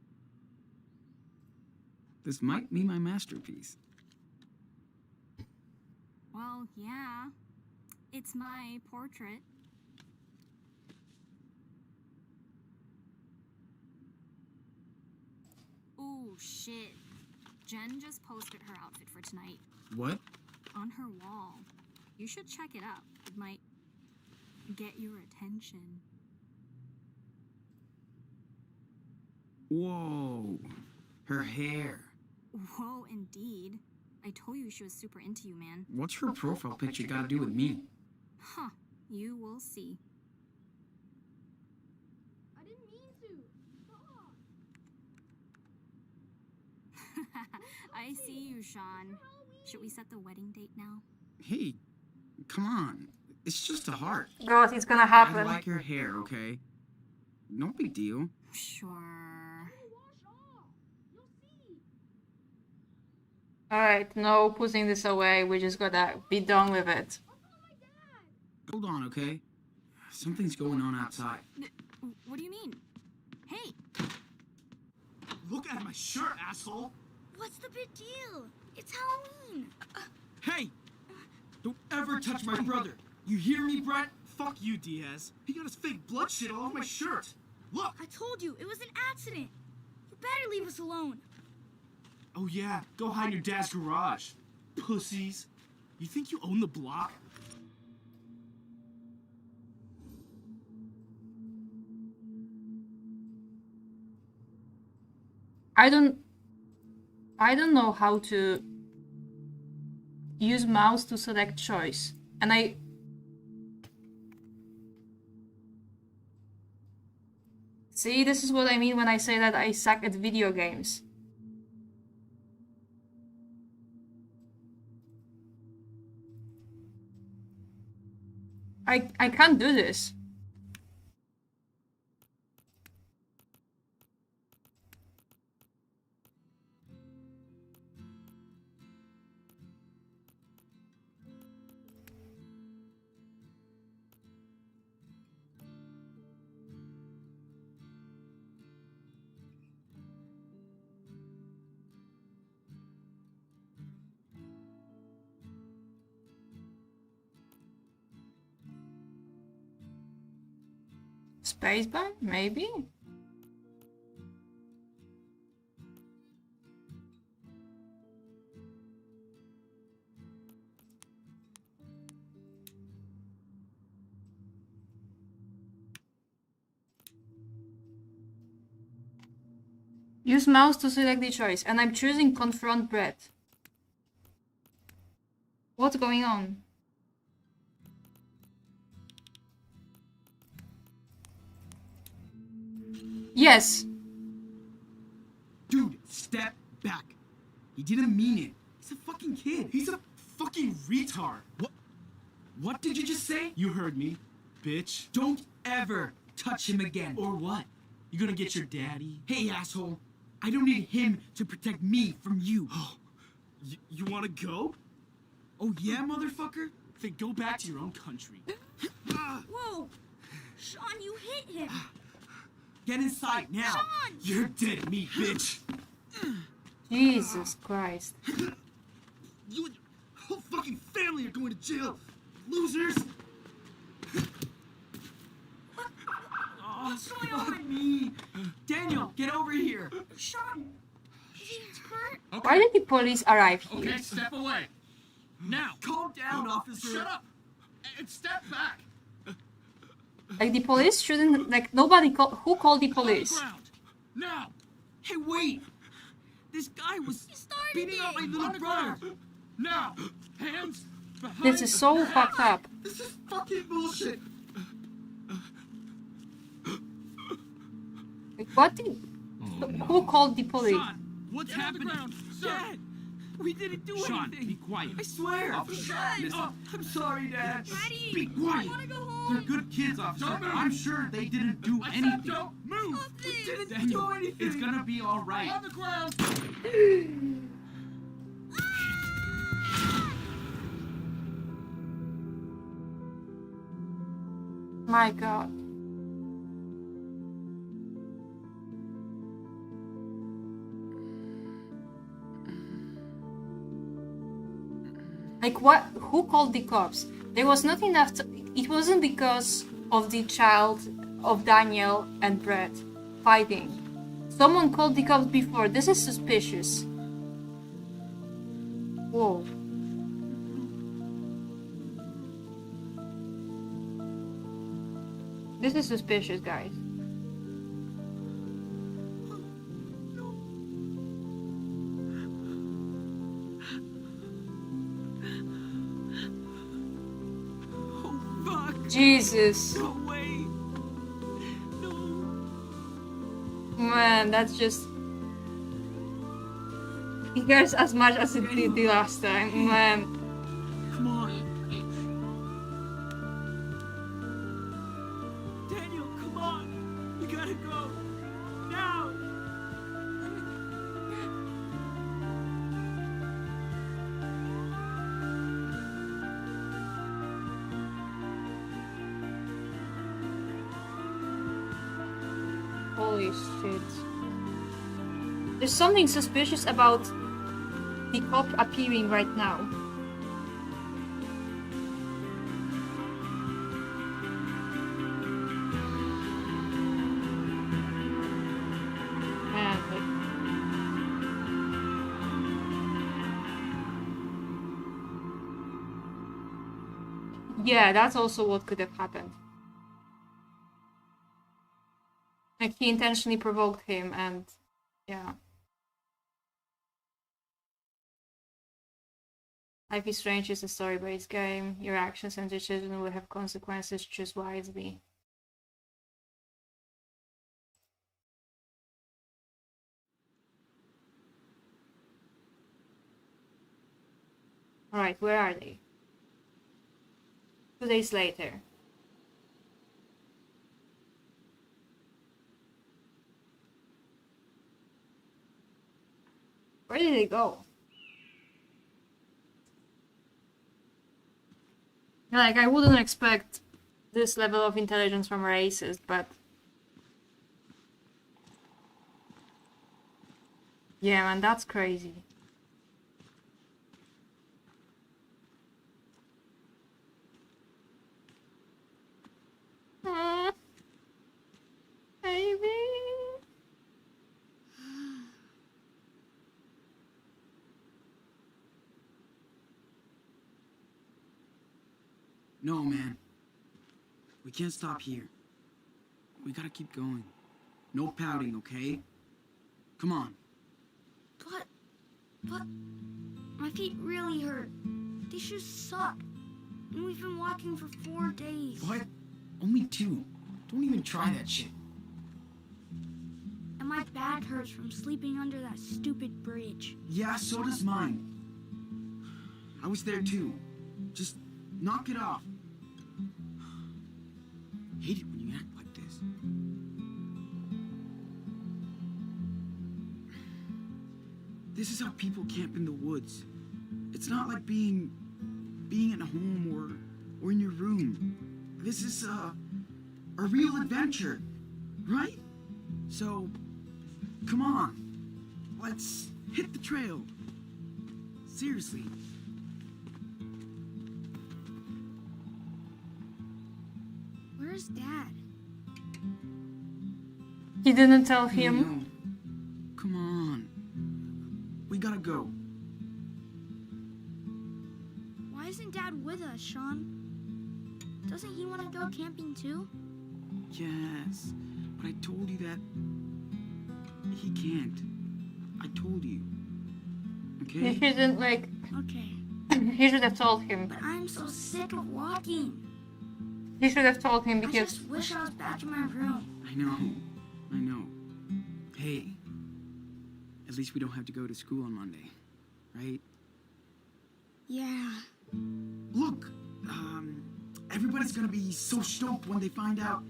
This might be my masterpiece. Well, yeah. It's my portrait. Ooh, shit. Jen just posted her outfit for tonight What? on her wall. You should check it out. It might get your attention. Whoa. Her hair. Whoa, indeed. I told you she was super into you, man. What's her profile picture got to do with me? Huh. You will see. I didn't mean to. Stop. I see you, Sean. Should we set the wedding date now? Hey, come on. It's just a heart. God, it's gonna I happen. like her hair, okay? No big deal. Sure. Wash off. You'll see. Alright, no putting this away. We just gotta be done with it. I'll call my dad. Hold on, okay? Something's going on outside. What do you mean? Hey, Look at my shirt, asshole! What's the big deal? It's Halloween. Hey! Don't ever touch my brother! You hear me, Brett? Fuck you, Diaz. He got his fake blood shit all over my shirt. Look! I told you, it was an accident. You better leave us alone. Oh yeah, go hide in your dad's garage. Pussies. You think you own the block? I don't know how to use mouse to select choice. And See, this is what I mean when I say that I suck at video games. I can't do this. Spacebar? Maybe? Use mouse to select the choice, and I'm choosing confront Brett. What's going on? Yes. Dude, step back. He didn't mean it. He's a fucking kid. He's a fucking retard. What did you just say? You heard me, bitch. Don't ever touch him again. Or what? You gonna get your daddy? Hey, asshole. I don't need him to protect me from you. You wanna go? Oh, yeah, motherfucker? Then go back to your own country. Whoa. Sean, you hit him. Get inside now. Sean! You're dead meat, bitch. Jesus Christ. You and your whole fucking family are going to jail, losers! Oh, what's going on with me? Daniel, get over here! Sean, is he hurt? Okay. Why did the police arrive here? Okay, step away. Now. Calm down, officer. Shut up. And step back. Like the police shouldn't, like nobody who called the On the police? ground. Now. Hey, wait! This guy was started beating up my it. little On the brother! ground. Now. Hands behind. This is so fucked up. This is fucking bullshit! Like, what did, who called the police? Sean, what's Get on the happening? ground, sir. Dad! We didn't do Sean, anything! be quiet. I swear! Officer, listen. Oh, I'm sorry, Dad! Daddy, Be quiet. I want to go They're home. good kids, officer. Don't move. I'm sure they didn't do I said anything. don't move. Stop We this. didn't Daniel, do anything! it's gonna be all right. On the ground. My God. Like what? Who called the cops? There was not enough. It wasn't because of the child of Daniel and Brett fighting. Someone called the cops before. This is suspicious. Whoa. This is suspicious, guys. Oh, fuck! Jesus. No way! No! Man, that's just... It hurts as much as it did the last time. Man. Come on! Daniel, come on! We gotta go! Now! Holy shit. There's something suspicious about the cop appearing right now. Man, like... Yeah, that's also what could have happened. Like he intentionally provoked him and yeah. Life is Strange is a story-based game. Your actions and decisions will have consequences. Choose wisely. Alright, where are they? 2 days later. Where did they go? Like, I wouldn't expect this level of intelligence from a racist, but... Yeah, man, that's crazy. Baby. No, man. We can't stop here. We gotta keep going. No pouting, okay? Come on. But my feet really hurt. These shoes suck. And we've been walking for 4 days. What? Only 2. Don't even try that shit. And my back hurts from sleeping under that stupid bridge. Yeah, so does mine. I was there too. Just knock it off. Hate it when you act like this. This is how people camp in the woods. It's not like being at home or in your room. This is a real adventure, right? So, come on. let's hit the trail. Seriously. Where's Dad? He didn't tell Hey, him. no. Come on. We gotta go. Why isn't Dad with us, Sean? Doesn't he want to go camping too? Yes, but I told you that he can't. I told you. He Okay? shouldn't like. Okay, He should have told him. but I'm so sick of walking. He should have told him I because just wish I was back in my room. I know. I know. Hey, at least we don't have to go to school on Monday, right? Yeah. Look, everybody's gonna be so stoked when they find out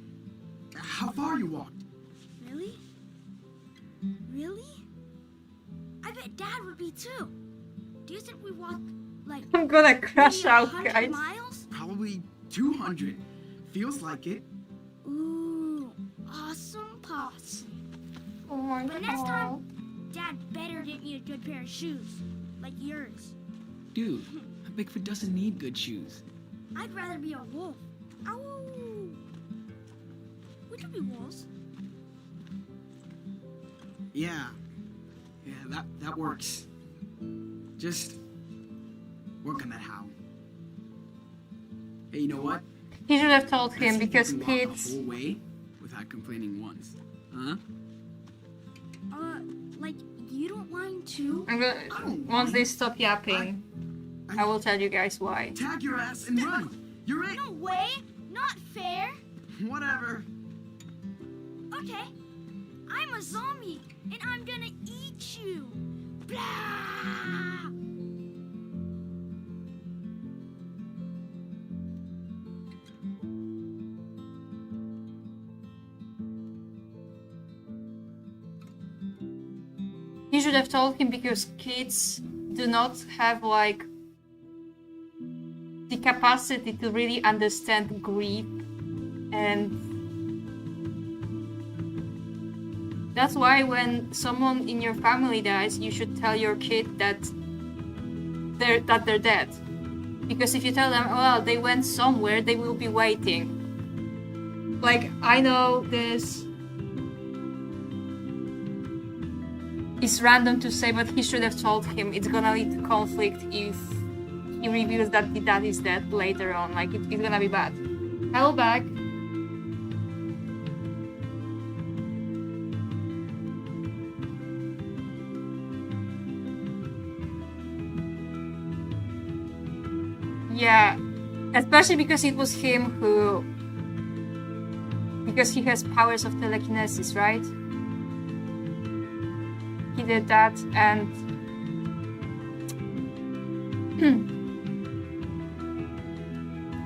how far you walked. Really? Really? I bet Dad would be too. Do you think we walked like I'm gonna crash maybe out, 100 guys. miles? Probably 200. Feels like it. Ooh, awesome possum. Oh my But next god. time, Dad better get me a good pair of shoes, like yours. Dude, a Bigfoot doesn't need good shoes. I'd rather be a wolf. Ow! We could be wolves. Yeah. Yeah, that works. Just work on that how. Hey, you know what? He should have told Let's him see if you because can walk kids. the whole way without complaining once. Huh? Like, you don't mind too? I'm gonna, once they stop yapping, I will tell you guys why. Tag your ass and run. You're it. No way! Not fair! Whatever. Okay, I'm a zombie, and I'm gonna eat you! Blah! He should have told him because kids do not have like the capacity to really understand grief, and that's why when someone in your family dies, you should tell your kid that they're dead. Because if you tell them, well, they went somewhere, they will be waiting. Like, I know this is random to say, but he should have told him it's gonna lead to conflict if he reveals that the dad is dead later on. Like, it's gonna be bad. Hello, back. Yeah, especially because it was him who... Because he has powers of telekinesis, right? He did that, and...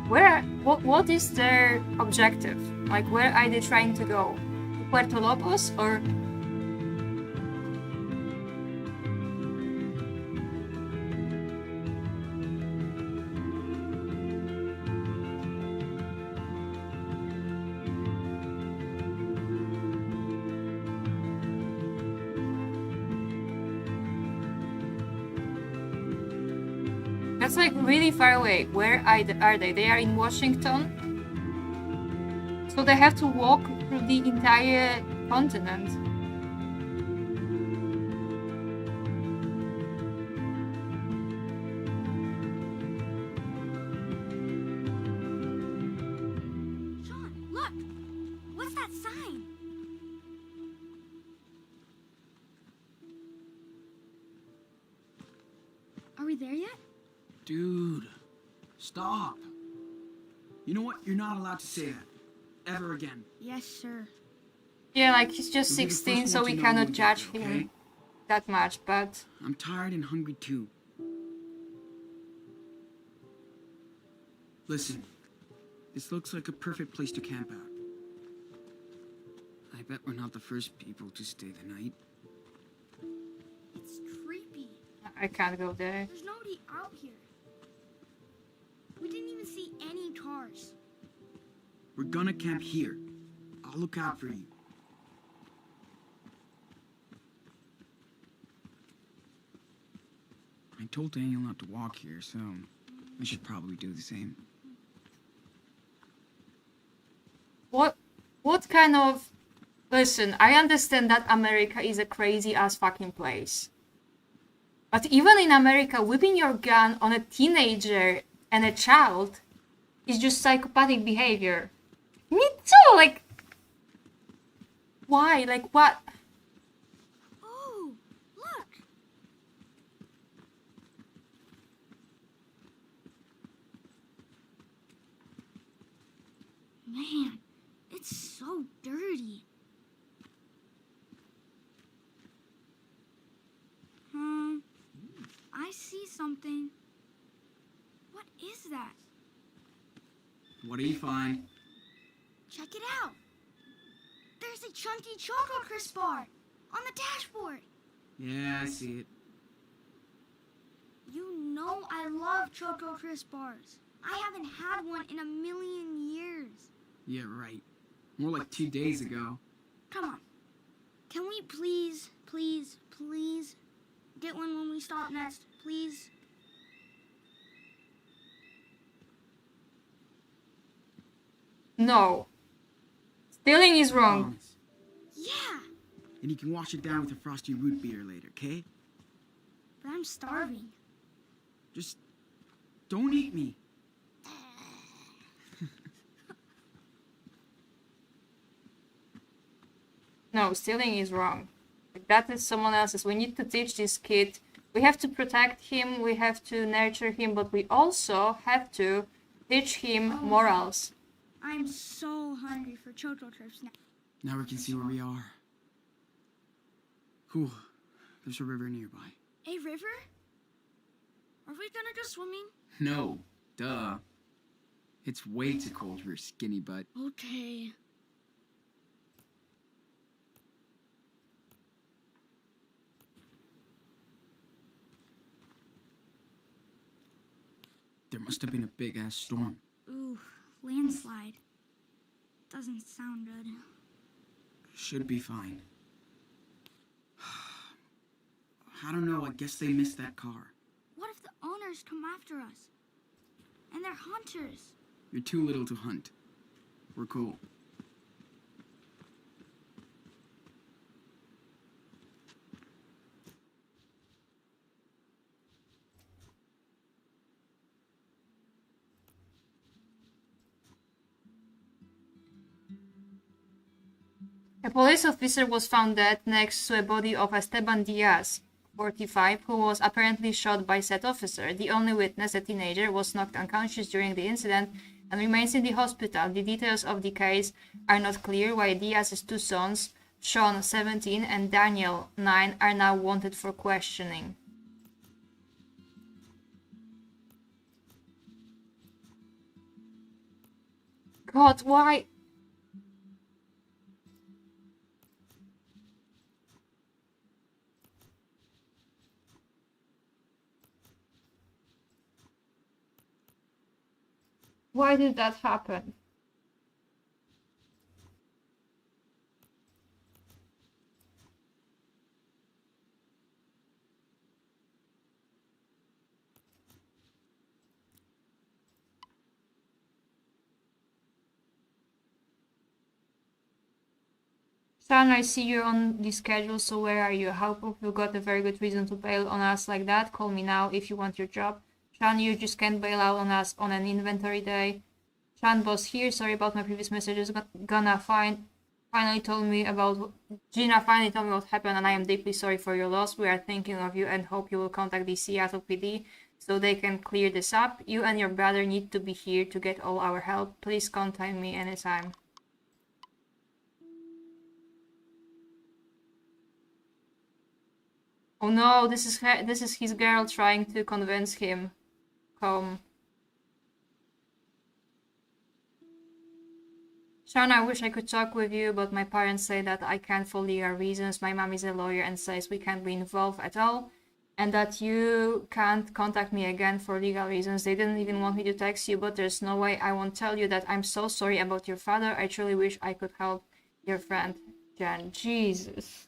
What is their objective? Like, where are they trying to go? Puerto Lobos, or... That's like really far away. Where are they? They are in Washington. So they have to walk through the entire continent. Sean, look! What's that sign? Are we there yet? Dude, stop. You know what? You're not allowed to say that. Ever again. Yes, sir. Yeah, like he's just You'll be the 16, first so one we to know cannot when we get judge there, him okay? that much, but... I'm tired and hungry too. Listen, this looks like a perfect place to camp out. I bet we're not the first people to stay the night. It's creepy. I can't go there. There's nobody out here. We didn't even see any cars. We're gonna camp here. I'll look out for you. told Daniel not to walk here, so I should probably do the same. What kind of... Listen, I understand that America is a crazy-ass fucking place. But even in America, whipping your gun on a teenager and a child is just psychopathic behavior. Me too, like... Why? Like, what? Oh, look. Man, it's so dirty. I see something. What is that? What do you find? Check it out. There's a chunky Choco Crisp bar on the dashboard. Yeah, I see it. You know I love Choco Crisp bars. I haven't had one in a million years. Yeah, right. More like 2 days ago. Come on. Can we please get one when we stop next, please? No. Stealing is wrong. Promise. Yeah, And you can wash it down with a frosty root beer later, okay? but I'm starving. Just don't eat me. No, stealing is wrong. Like, that is someone else's. We need to teach this kid. We have to protect him, we have to nurture him, but we also have to teach him morals. I'm so hungry for Choco Crisps now. Now we can see where we are. Cool. There's a river nearby. A river? Are we gonna go swimming? No, duh. It's way too cold for your skinny butt. Okay. There must have been a big-ass storm. Ooh, landslide. Doesn't sound good. Should be fine. I don't know, I guess they missed that car. What if the owners come after us? And they're hunters. You're too little to hunt. We're cool. A police officer was found dead next to a body of Esteban Diaz, 45, who was apparently shot by said officer. The only witness, a teenager, was knocked unconscious during the incident and remains in the hospital. The details of the case are not clear, while Diaz's two sons, Sean, 17, and Daniel, 9, are now wanted for questioning. God, why? Why did that happen? Sean, I see you're on the schedule, so where are you? How hope you got a very good reason to bail on us like that. Call me now if you want your job. Sean, you just can't bail out on us on an inventory day. Sean, boss here. Sorry about my previous messages. Gina finally told me about what happened, and I am deeply sorry for your loss. We are thinking of you and hope you will contact the Seattle PD so they can clear this up. You and your brother need to be here to get all our help. Please contact me anytime. Oh no, this is his girl trying to convince him. Home. Sean, I wish I could talk with you, but my parents say that I can't for legal reasons. My mom is a lawyer and says we can't be involved at all, and that you can't contact me again for legal reasons. They didn't even want me to text you, but there's no way I won't tell you that I'm so sorry about your father. I truly wish I could help your friend, Jen. Jesus.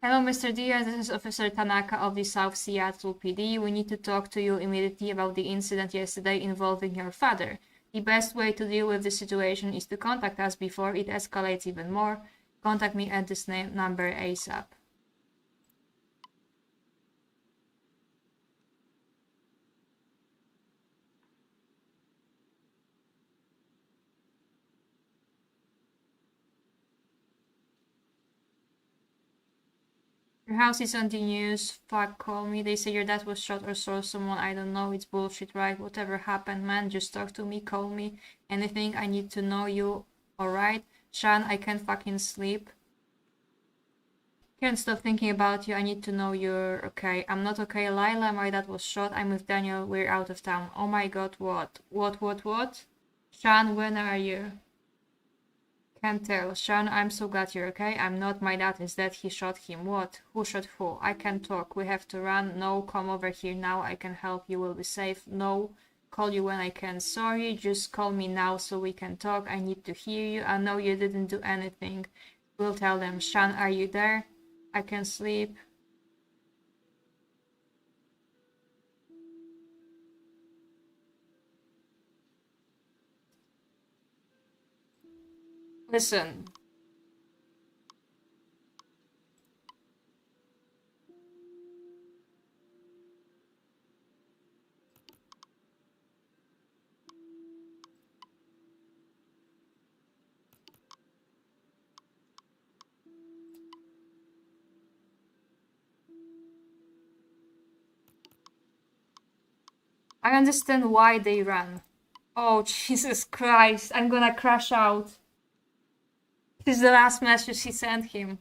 Hello, Mr. Diaz. This is Officer Tanaka of the South Seattle PD. We need to talk to you immediately about the incident yesterday involving your father. The best way to deal with the situation is to contact us before it escalates even more. Contact me at this number ASAP. Your house is on the news. Fuck, call me. They say your dad was shot or saw someone. I don't know. It's bullshit, right? Whatever happened, man. Just talk to me. Call me. Anything. I need to know you. Alright? Sean, I can't fucking sleep. Can't stop thinking about you. I need to know you're okay. I'm not okay. Lila, my dad was shot. I'm with Daniel. We're out of town. Oh my god, what? What? Sean, when are you? Can't tell. Sean, I'm so glad you're okay. I'm not. My dad is dead. He shot him. What? Who shot who? I can't talk. We have to run. No, come over here now. I can help. You will be safe. No, call you when I can. Sorry, just call me now so we can talk. I need to hear you. I know you didn't do anything. We'll tell them. Sean, are you there? I can sleep. Listen. I understand why they ran. Oh, Jesus Christ. I'm gonna crash out. This is the last message she sent him.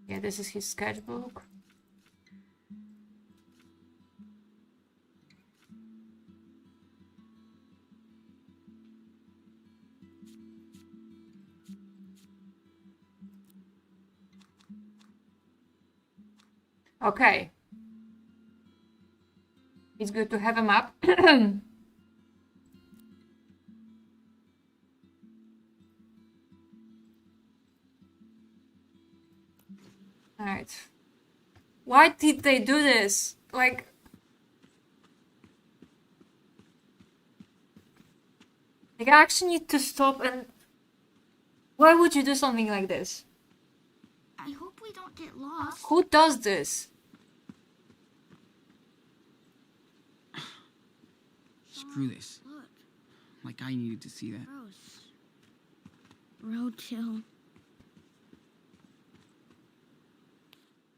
Yeah, this is his sketchbook. Okay. It's good to have a map. Alright. Why did they do this? Like... I actually need to stop and... Why would you do something like this? I hope we don't get lost. Who does this? Screw this. Look, Like I needed to see that. gross. Roadkill.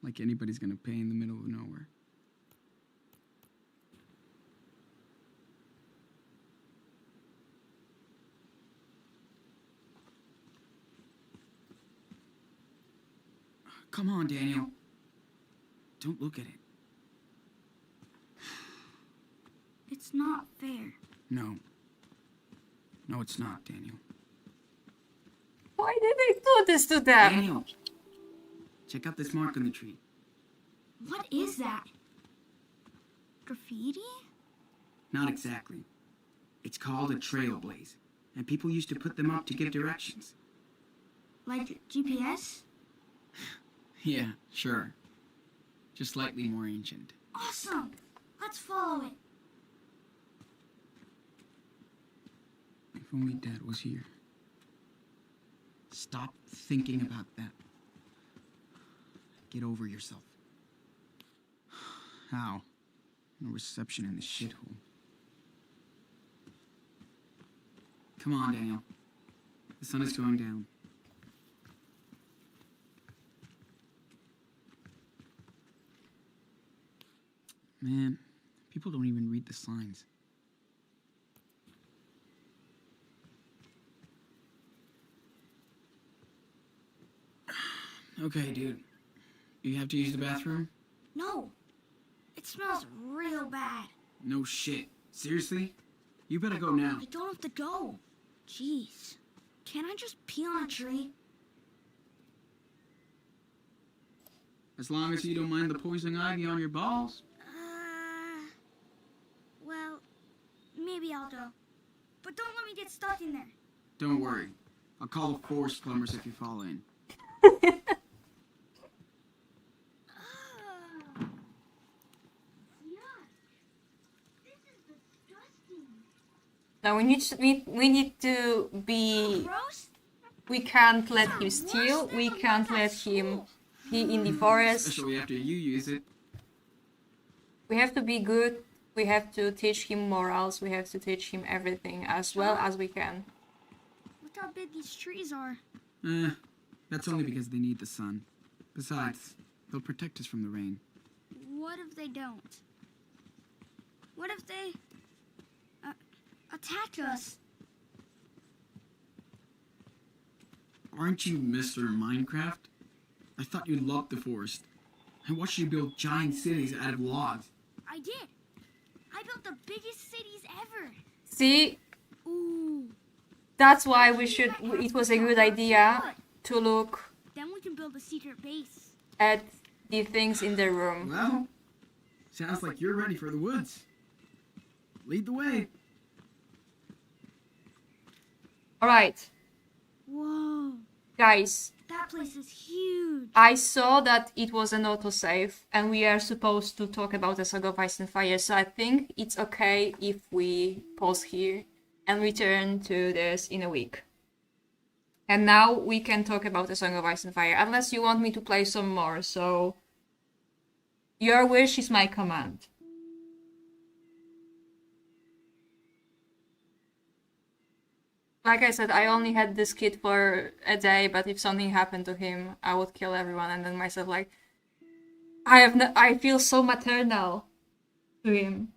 Like anybody's gonna pay in the middle of nowhere. Come on, Daniel. Don't look at it. It's not fair. No. No, it's not, Daniel. Why did they do this to them? Daniel! Check out this mark on the tree. What is that? Graffiti? Not exactly. It's called a trailblaze, and people used to put them up to give directions. Like GPS? Yeah, sure. Just slightly more ancient. Awesome! Let's follow it. If only Dad was here. Stop thinking about that. Get over yourself. How? No reception in the shithole. Come on, Daniel. The sun is going down. Man, people don't even read the signs. Okay, dude. You have to use the bathroom? No. It smells real bad. No shit. Seriously? You better go now. I don't have to go. Jeez. Can't I just pee on a tree? As long as you don't mind the poison ivy on your balls. Well, maybe I'll go. But don't let me get stuck in there. Don't worry. I'll call the forest plumbers if you fall in. Now we need to be. Gross? We can't let him steal. We can't let him be in the forest. Especially after you use it. We have to be good. We have to teach him morals. We have to teach him everything as well as we can. Look how big these trees are. That's only because they need the sun. Besides, they'll protect us from the rain. What if they don't? What if they attack us? Aren't you Mr. Minecraft? I thought you loved the forest. I watched you build giant cities out of logs. I did. I built the biggest cities ever. See, Ooh. that's why we should. It was a good idea to look Then we can build a secret base. at the things in the room. Well, sounds like you're ready for the woods. Lead the way. All right, Whoa. guys. That place is huge. I saw that it was an autosave, and we are supposed to talk about the Song of Ice and Fire, so I think it's okay if we pause here and return to this in a week. And now we can talk about the Song of Ice and Fire, unless you want me to play some more, so your wish is my command. Like I said, I only had this kid for a day, but if something happened to him, I would kill everyone and then myself like I feel so maternal to him.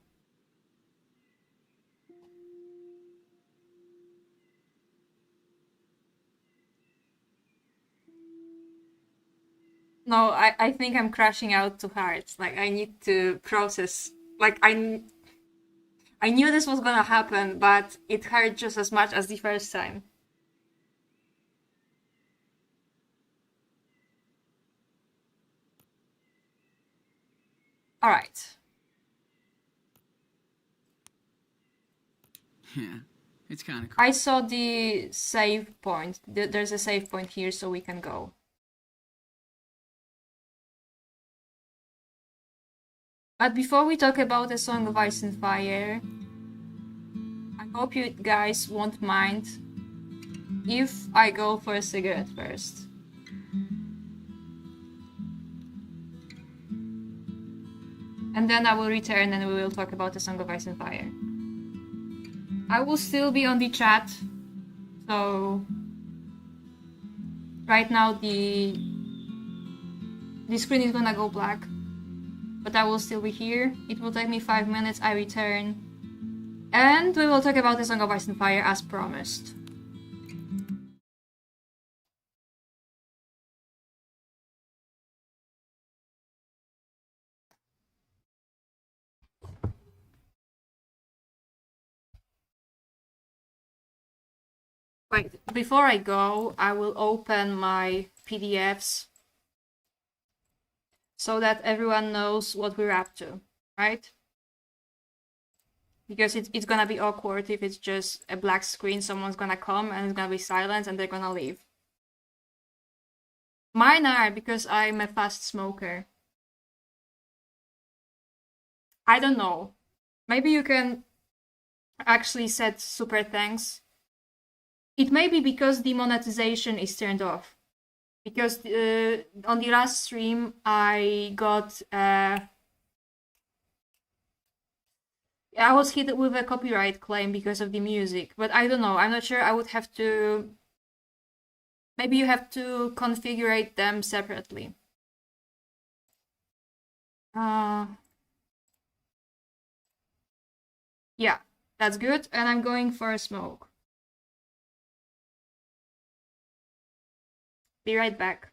No, I think I'm crashing out too hard. Like I need to process. Like I knew this was gonna happen, but it hurt just as much as the first time. Alright. Yeah, it's kind of cool. I saw the save point. There's a save point here, so we can go. But before we talk about A Song of Ice and Fire, I hope you guys won't mind if I go for a cigarette first. And then I will return and we will talk about The Song of Ice and Fire. I will still be on the chat, so right now the screen is gonna go black. But I will still be here. It will take me 5 minutes, I return. And we will talk about The Song of Ice and Fire as promised. Wait, before I go, I will open my PDFs so that everyone knows what we're up to, right? Because it's gonna be awkward if it's just a black screen, someone's gonna come and it's gonna be silence and they're gonna leave. Mine are because I'm a fast smoker. I don't know. Maybe you can actually set super thanks. It may be because the monetization is turned off. Because on the last stream I got I was hit with a copyright claim because of the music, but I don't know. I'm not sure. I would have to. Maybe you have to configure them separately. Yeah, that's good. And I'm going for a smoke. Be right back.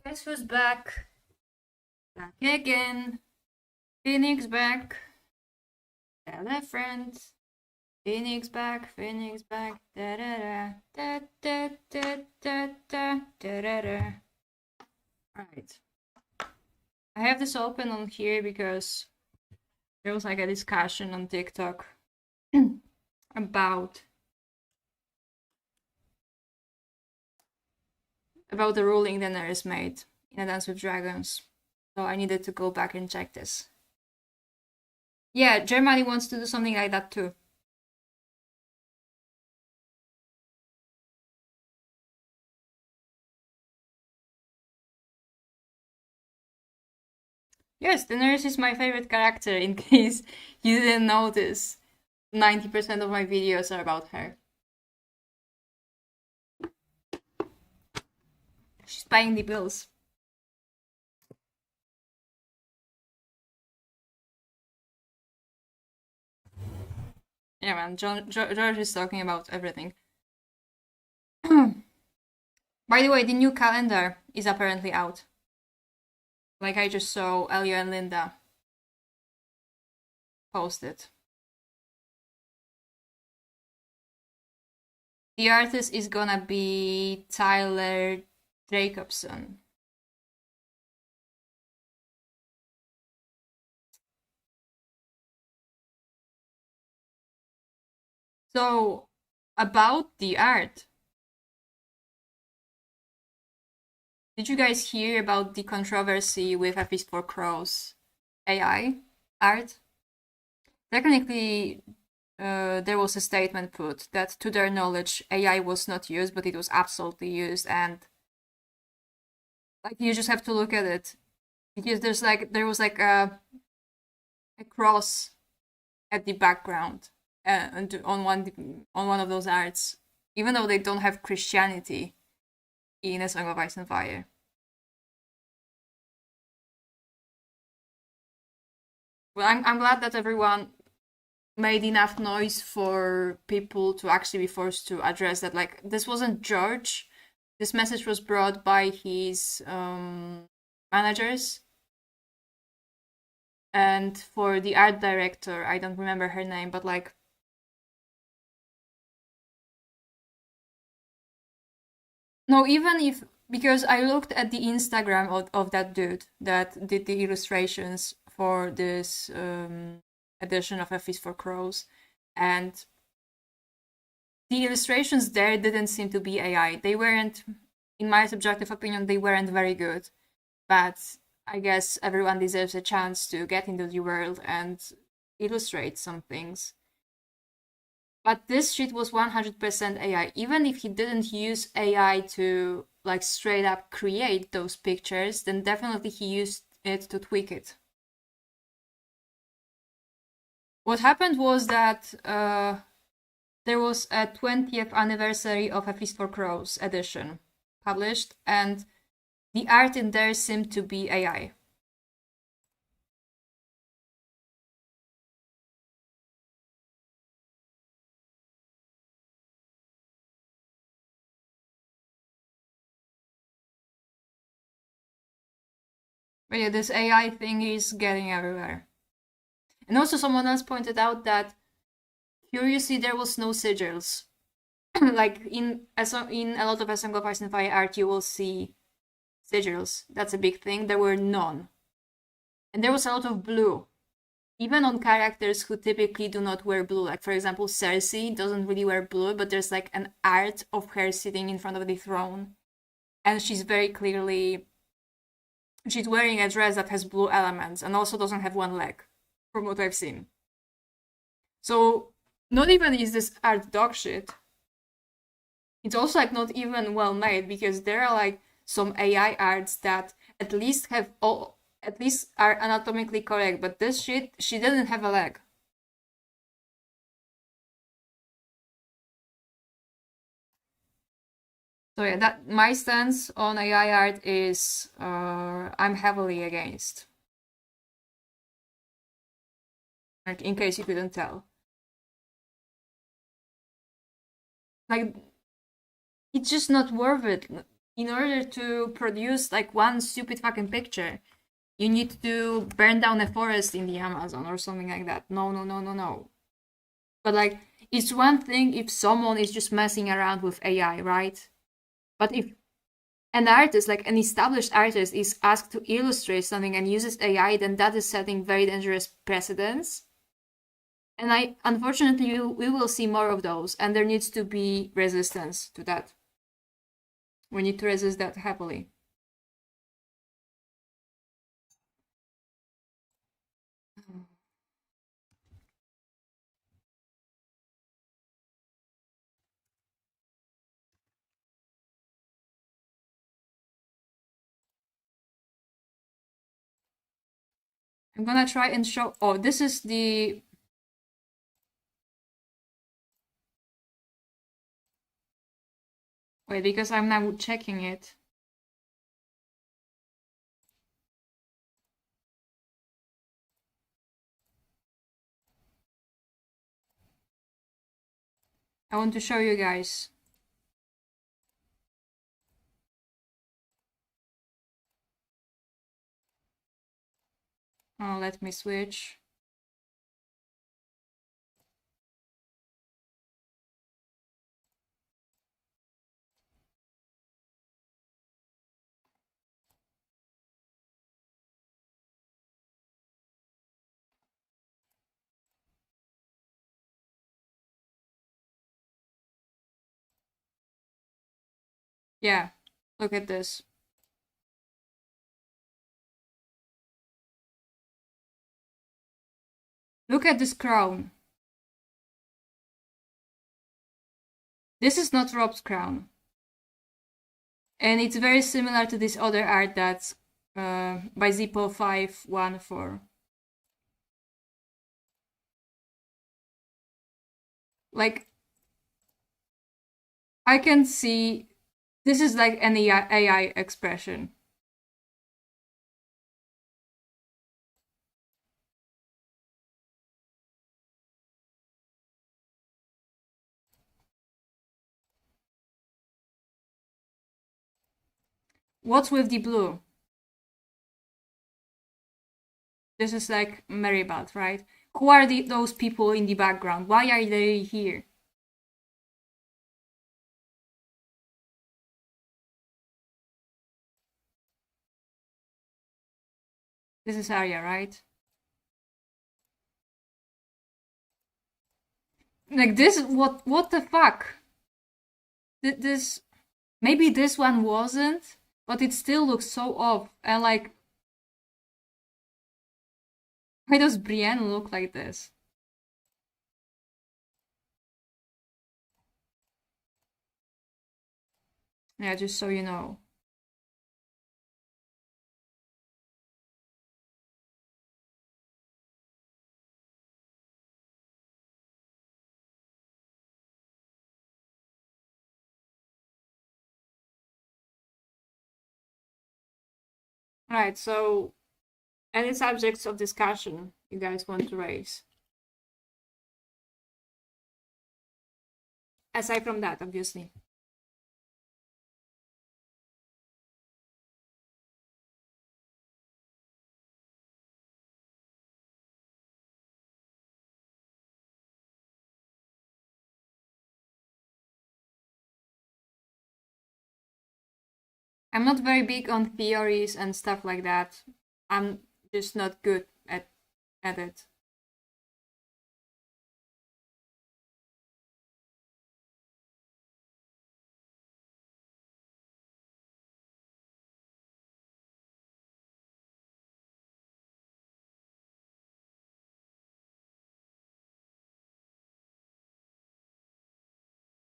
Guess who's back? Back again. Phoenix back. Tell a friend. Phoenix back. Phoenix back. Da da da da da da da da da da. Right. I have this open on here because there was like a discussion on TikTok about the ruling Daenerys made in A Dance with Dragons. So I needed to go back and check this. Yeah, Germany wants to do something like that too. Yes, Daenerys is my favorite character, in case you didn't notice. 90% of my videos are about her. She's paying the bills. Yeah, man, George is talking about everything. By the way, the new calendar is apparently out. Like I just saw Elio and Linda post it. The artist is gonna be Tyler Jacobson. So, about the art. Did you guys hear about the controversy with A Feast for Crows AI art? Technically, there was a statement put that, to their knowledge, AI was not used, but it was absolutely used, and like you just have to look at it because there was like a cross at the background and on one of those arts, even though they don't have Christianity in A Song of Ice and Fire. Well, I'm glad that everyone made enough noise for people to actually be forced to address that. Like, this wasn't George. This message was brought by his managers. And for the art director, I don't remember her name, but like, no, even if, because I looked at the Instagram of that dude that did the illustrations for this edition of A Feast for Crows, and the illustrations there didn't seem to be AI. They weren't, in my subjective opinion, they weren't very good, but I guess everyone deserves a chance to get into the world and illustrate some things. But this shit was 100% AI. Even if he didn't use AI to like straight up create those pictures, then definitely he used it to tweak it. What happened was that there was a 20th anniversary of A Feast for Crows edition published, and the art in there seemed to be AI. But yeah, this AI thing is getting everywhere. And also someone else pointed out that, curiously, there was no sigils. Like in a lot of A Song of Ice and Fire art, you will see sigils. That's a big thing. There were none. And there was a lot of blue. Even on characters who typically do not wear blue. Like, for example, Cersei doesn't really wear blue, but there's like an art of her sitting in front of the throne. And she's very clearly... she's wearing a dress that has blue elements and also doesn't have one leg, from what I've seen. So, not even is this art dog shit. It's also like not even well made, because there are like some AI arts that at least are anatomically correct, but this shit, she didn't have a leg. So yeah, that my stance on AI art is I'm heavily against. Like, in case you couldn't tell. Like, it's just not worth it. in order to produce like one stupid fucking picture, you need to burn down a forest in the Amazon or something like that. No, no, no, no, no. But like, it's one thing if someone is just messing around with AI, right? But if an artist, like an established artist, is asked to illustrate something and uses AI, then that is setting very dangerous precedents. And unfortunately, we will see more of those, and there needs to be resistance to that. We need to resist that happily. I'm gonna try and show. Oh, this is the. Wait, because I'm now checking it. I want to show you guys. Oh, let me switch. Yeah, look at this. Look at this crown. This is not Rob's crown. And it's very similar to this other art that's by Zippo514. Like, I can see this is like an AI expression. What's with the blue? This is like Meribald, right? Who are those people in the background? Why are they here? This is Arya, right? Like this, what the fuck? This, maybe this one wasn't, but it still looks so off. And like, why does Brienne look like this? Yeah, just so you know. Right, so any subjects of discussion you guys want to raise? Aside from that, obviously. I'm not very big on theories and stuff like that. I'm just not good at it.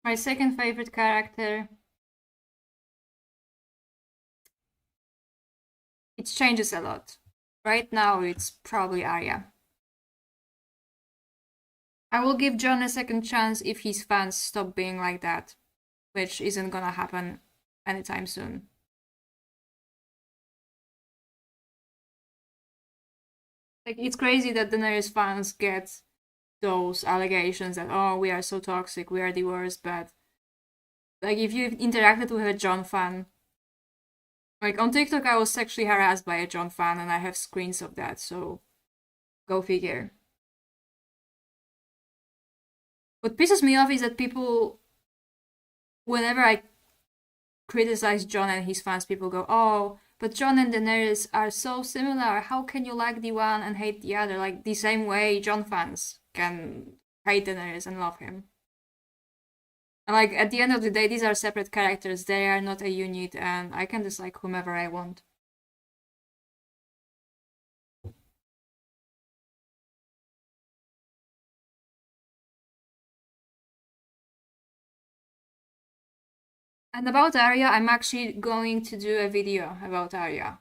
My second favorite character. It changes a lot. Right now, it's probably Arya. I will give Jon a second chance if his fans stop being like that, which isn't gonna happen anytime soon. Like, it's crazy that Daenerys fans get those allegations that, oh, we are so toxic, we are the worst, but like, if you've interacted with a Jon fan, Like, on TikTok, I was sexually harassed by a Jon fan, and I have screens of that, so go figure. What pisses me off is that people, whenever I criticize Jon and his fans, people go, oh, but Jon and Daenerys are so similar. How can you like the one and hate the other? Like, the same way Jon fans can hate Daenerys and love him. And, like, at the end of the day, these are separate characters. They are not a unit, and I can dislike whomever I want. And about Arya, I'm actually going to do a video about Arya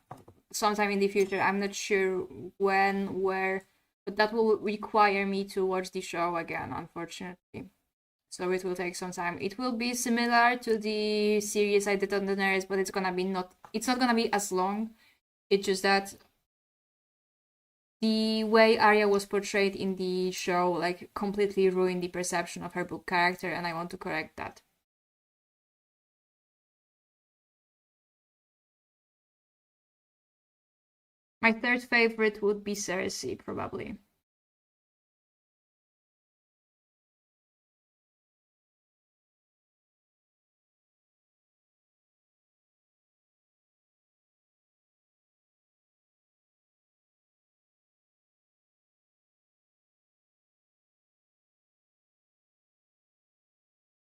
sometime in the future. I'm not sure when, where, but that will require me to watch the show again, unfortunately. So it will take some time. It will be similar to the series I did on Daenerys, but it's not gonna be as long. It's just that the way Arya was portrayed in the show, like, completely ruined the perception of her book character, and I want to correct that. My third favorite would be Cersei, probably.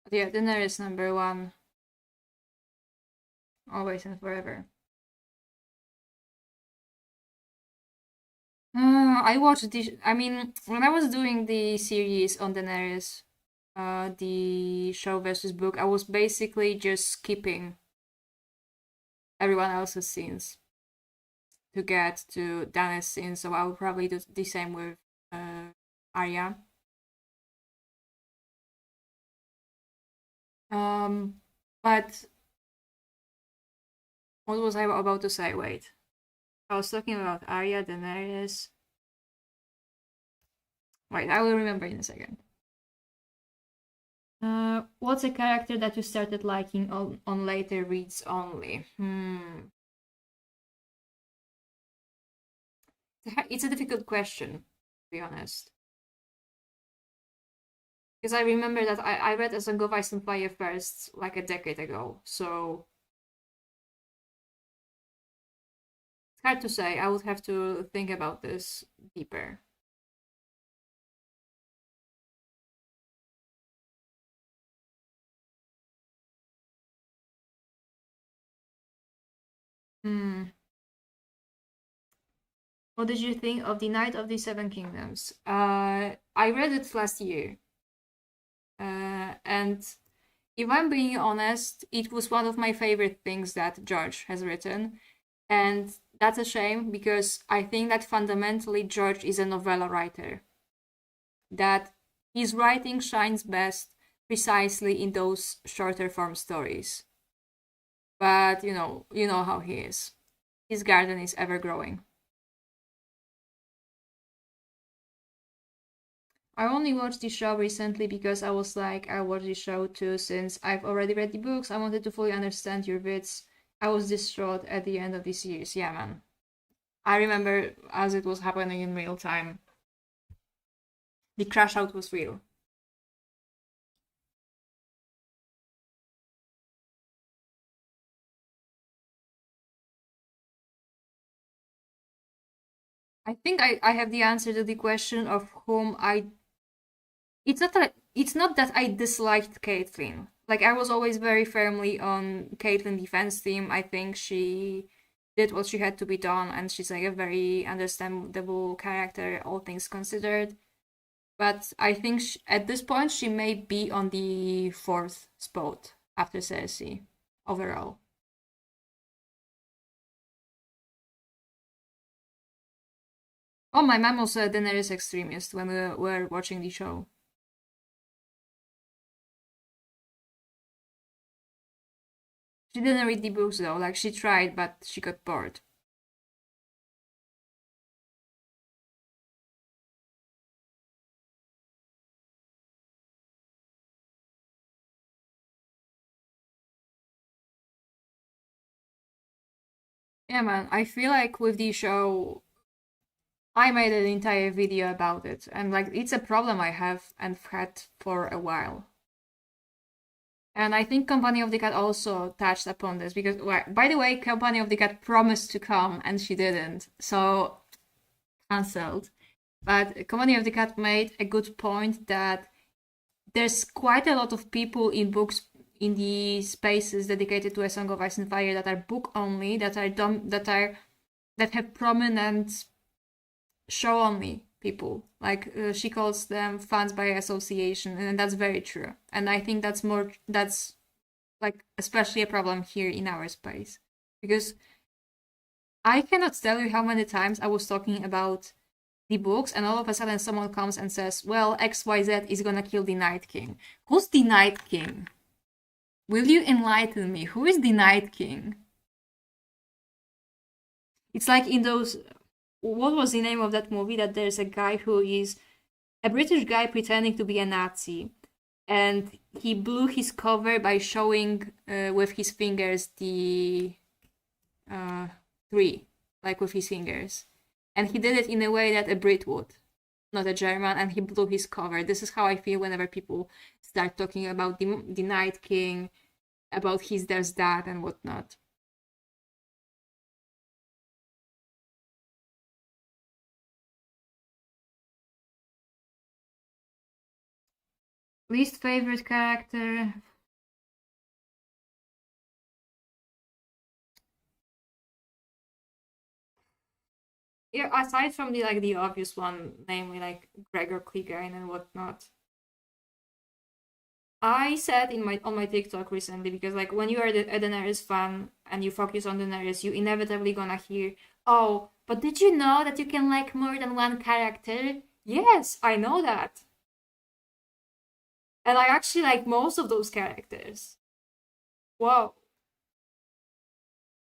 But yeah, Daenerys number one. Always and forever. I watched the. I mean, when I was doing the series on Daenerys, the show versus book, I was basically just skipping everyone else's scenes to get to Daenerys' scenes. So I would probably do the same with Arya. But what was I about to say? Wait. I was talking about Arya, Daenerys. Wait, I will remember in a second. What's a character that you started liking on later reads only? It's a difficult question, to be honest. Because I remember that I read A Song of Ice and Fire first, like a decade ago, so it's hard to say. I would have to think about this deeper. What did you think of The Night of the Seven Kingdoms? I read it last year. And if I'm being honest, it was one of my favorite things that George has written. And that's a shame because I think that fundamentally George is a novella writer. That his writing shines best precisely in those shorter form stories. But you know how he is. His garden is ever growing. I only watched the show recently because I was like, I watched the show too, since I've already read the books. I wanted to fully understand your bits. I was distraught at the end of the series. Yeah, man. I remember as it was happening in real time. The crash out was real. I think I have the answer to the question of whom I. It's not that I disliked Caitlyn. Like, I was always very firmly on Caitlyn defense team. I think she did what she had to be done, and she's like a very understandable character, all things considered. But I think at this point she may be on the fourth spot after Cersei overall. Oh, my mom was a Daenerys extremist when we were watching the show. She didn't read the books though, like she tried, but she got bored. Yeah, man, I feel like with the show, I made an entire video about it, and like it's a problem I have and had for a while. And I think Company of the Cat also touched upon this because, well, by the way, Company of the Cat promised to come and she didn't, so cancelled. But Company of the Cat made a good point that there's quite a lot of people in books in the spaces dedicated to A Song of Ice and Fire that are book only, that have prominent show only people. Like she calls them fans by association, and that's very true. And I think that's like especially a problem here in our space, because I cannot tell you how many times I was talking about the books and all of a sudden someone comes and says, well, XYZ is gonna kill the Night King. Who's the Night King? Will you enlighten me? Who is the Night King? It's like in those, what was the name of that movie that there's a guy who is a British guy pretending to be a Nazi, and he blew his cover by showing with his fingers the three, like with his fingers. And he did it in a way that a Brit would, not a German, and he blew his cover. This is how I feel whenever people start talking about the Night King, about his there's that and whatnot. Least favorite character? Yeah, aside from the obvious one, namely like Gregor Clegane and whatnot. I said on my TikTok recently, because like when you are a Daenerys fan and you focus on Daenerys, you inevitably gonna hear, oh, but did you know that you can like more than one character? Yes, I know that. And I actually like most of those characters. Whoa.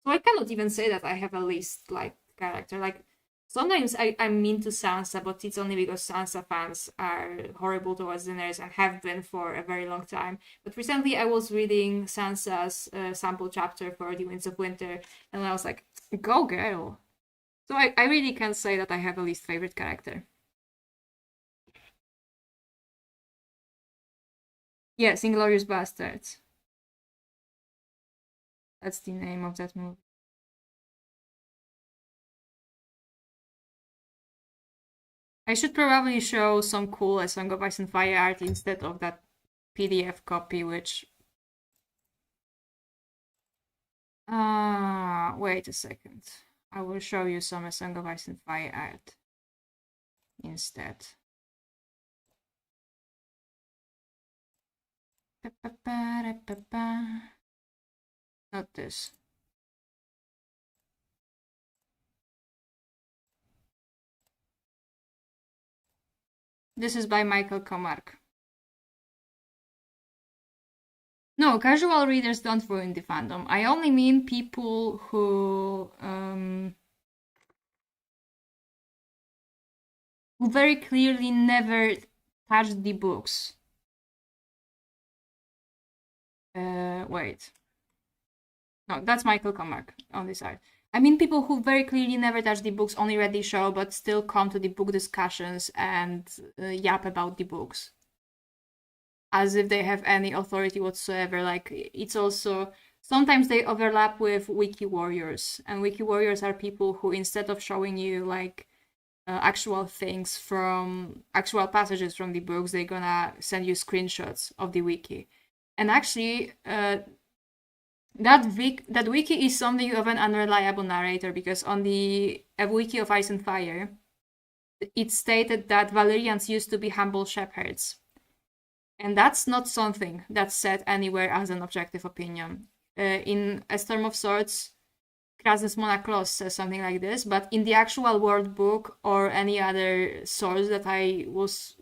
So I cannot even say that I have a least like character. Like sometimes I'm mean to Sansa, but it's only because Sansa fans are horrible towards Daenerys and have been for a very long time. But recently I was reading Sansa's sample chapter for The Winds of Winter, and I was like, go girl. So I really can't say that I have a least favorite character. Yes, Inglourious Basterds. That's the name of that movie. I should probably show some cool A Song of Ice and Fire art instead of that PDF copy, which... wait a second. I will show you some A Song of Ice and Fire art instead. Not this. This is by Michael Comarc. No, casual readers don't ruin the fandom. I only mean people who very clearly never touched the books. Wait. No, that's Michael Comarc on this side. I mean people who very clearly never touched the books, only read the show, but still come to the book discussions and yap about the books. As if they have any authority whatsoever. Like, it's also... Sometimes they overlap with wiki warriors. And wiki warriors are people who, instead of showing you, like, actual things from... actual passages from the books, they're gonna send you screenshots of the wiki. And actually... That wiki is something of an unreliable narrator, because on the wiki of Ice and Fire, it stated that Valyrians used to be humble shepherds. And that's not something that's said anywhere as an objective opinion. In A Storm of Swords, Crassus Monaclos says something like this, but in the actual world book or any other source that I was...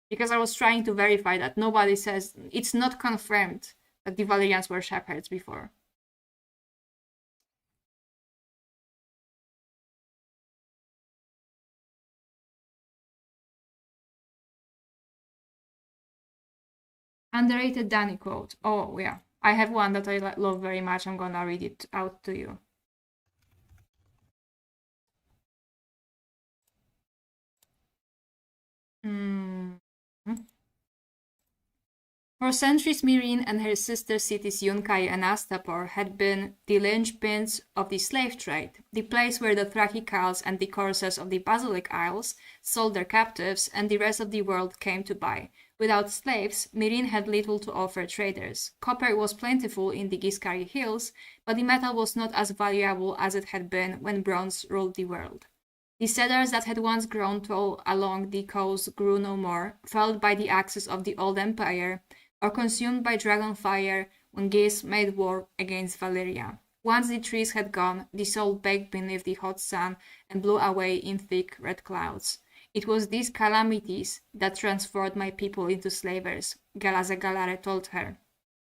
Because I was trying to verify that, nobody says... It's not confirmed that the Valyrians were shepherds before. Underrated Danny quote. Oh, yeah. I have one that I love very much. I'm gonna read it out to you. Hmm. For centuries, Mirin and her sister cities Yunkai and Astapor had been the linchpins of the slave trade, the place where the Thracic Isles and the Corsairs of the Basilic Isles sold their captives and the rest of the world came to buy. Without slaves, Mirin had little to offer traders. Copper was plentiful in the Giscari Hills, but the metal was not as valuable as it had been when bronze ruled the world. The cedars that had once grown tall along the coast grew no more, felled by the axes of the old empire, or consumed by dragon fire when Gis made war against Valyria. Once the trees had gone, the soul baked beneath the hot sun and blew away in thick red clouds. It was these calamities that transformed my people into slavers, Galaza Galare told her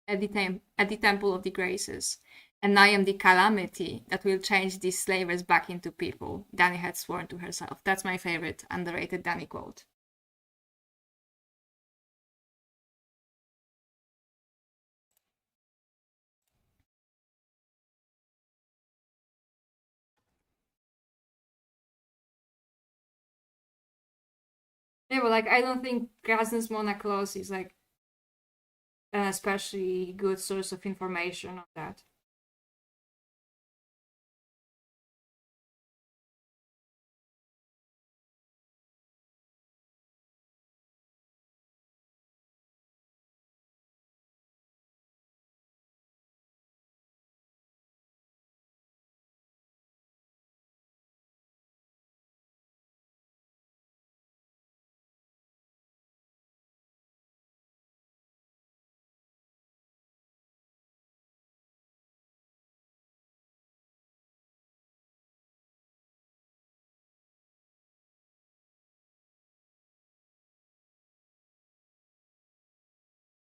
at the Temple of the Graces. And I am the calamity that will change these slavers back into people, Dany had sworn to herself. That's my favorite underrated Dany quote. Yeah, but like I don't think Krasn's Mona Claus is like an especially good source of information on that.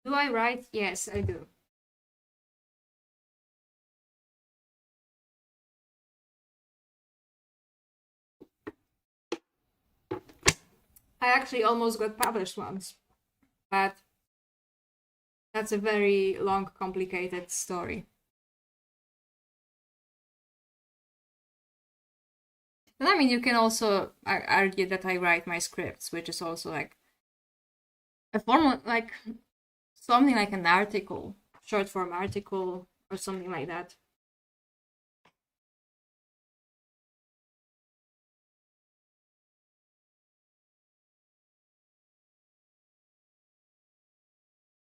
Do I write? Yes, I do. I actually almost got published once, but that's a very long, complicated story. And I mean, you can also argue that I write my scripts, which is also like a form of like something like an article, short form article, or something like that.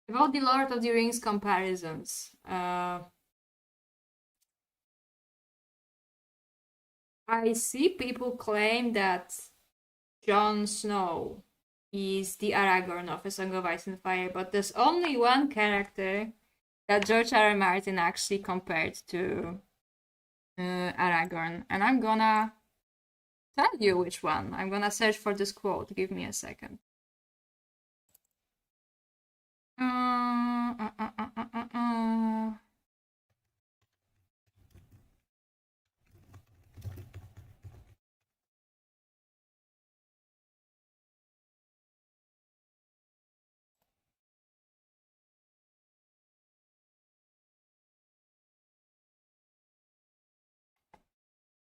About the Lord of the Rings comparisons, I see people claim that Jon Snow is the Aragorn of A Song of Ice and Fire, but there's only one character that George R.R. Martin actually compared to Aragorn, and I'm gonna tell you which one. I'm gonna search for this quote. Give me a second.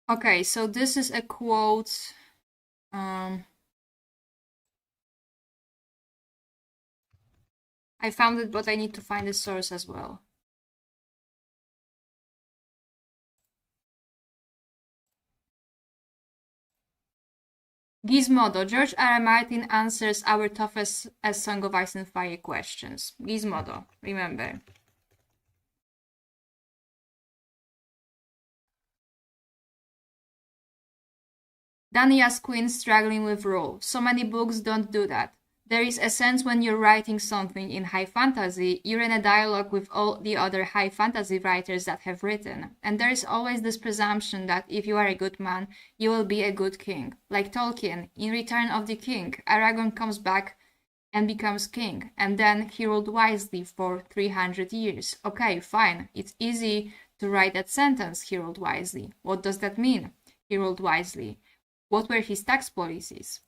Okay, so this is a quote. I found it, but I need to find the source as well. Gizmodo. George R.R. Martin answers our toughest as Song of Ice and Fire questions. Gizmodo, remember. Dany Asquin struggling with rule. So many books don't do that. There is a sense when you're writing something in high fantasy, you're in a dialogue with all the other high fantasy writers that have written. And there is always this presumption that if you are a good man, you will be a good king. Like Tolkien, in Return of the King, Aragorn comes back and becomes king, and then he ruled wisely for 300 years. Okay, fine, it's easy to write that sentence, he ruled wisely. What does that mean? He ruled wisely. What were his tax policies?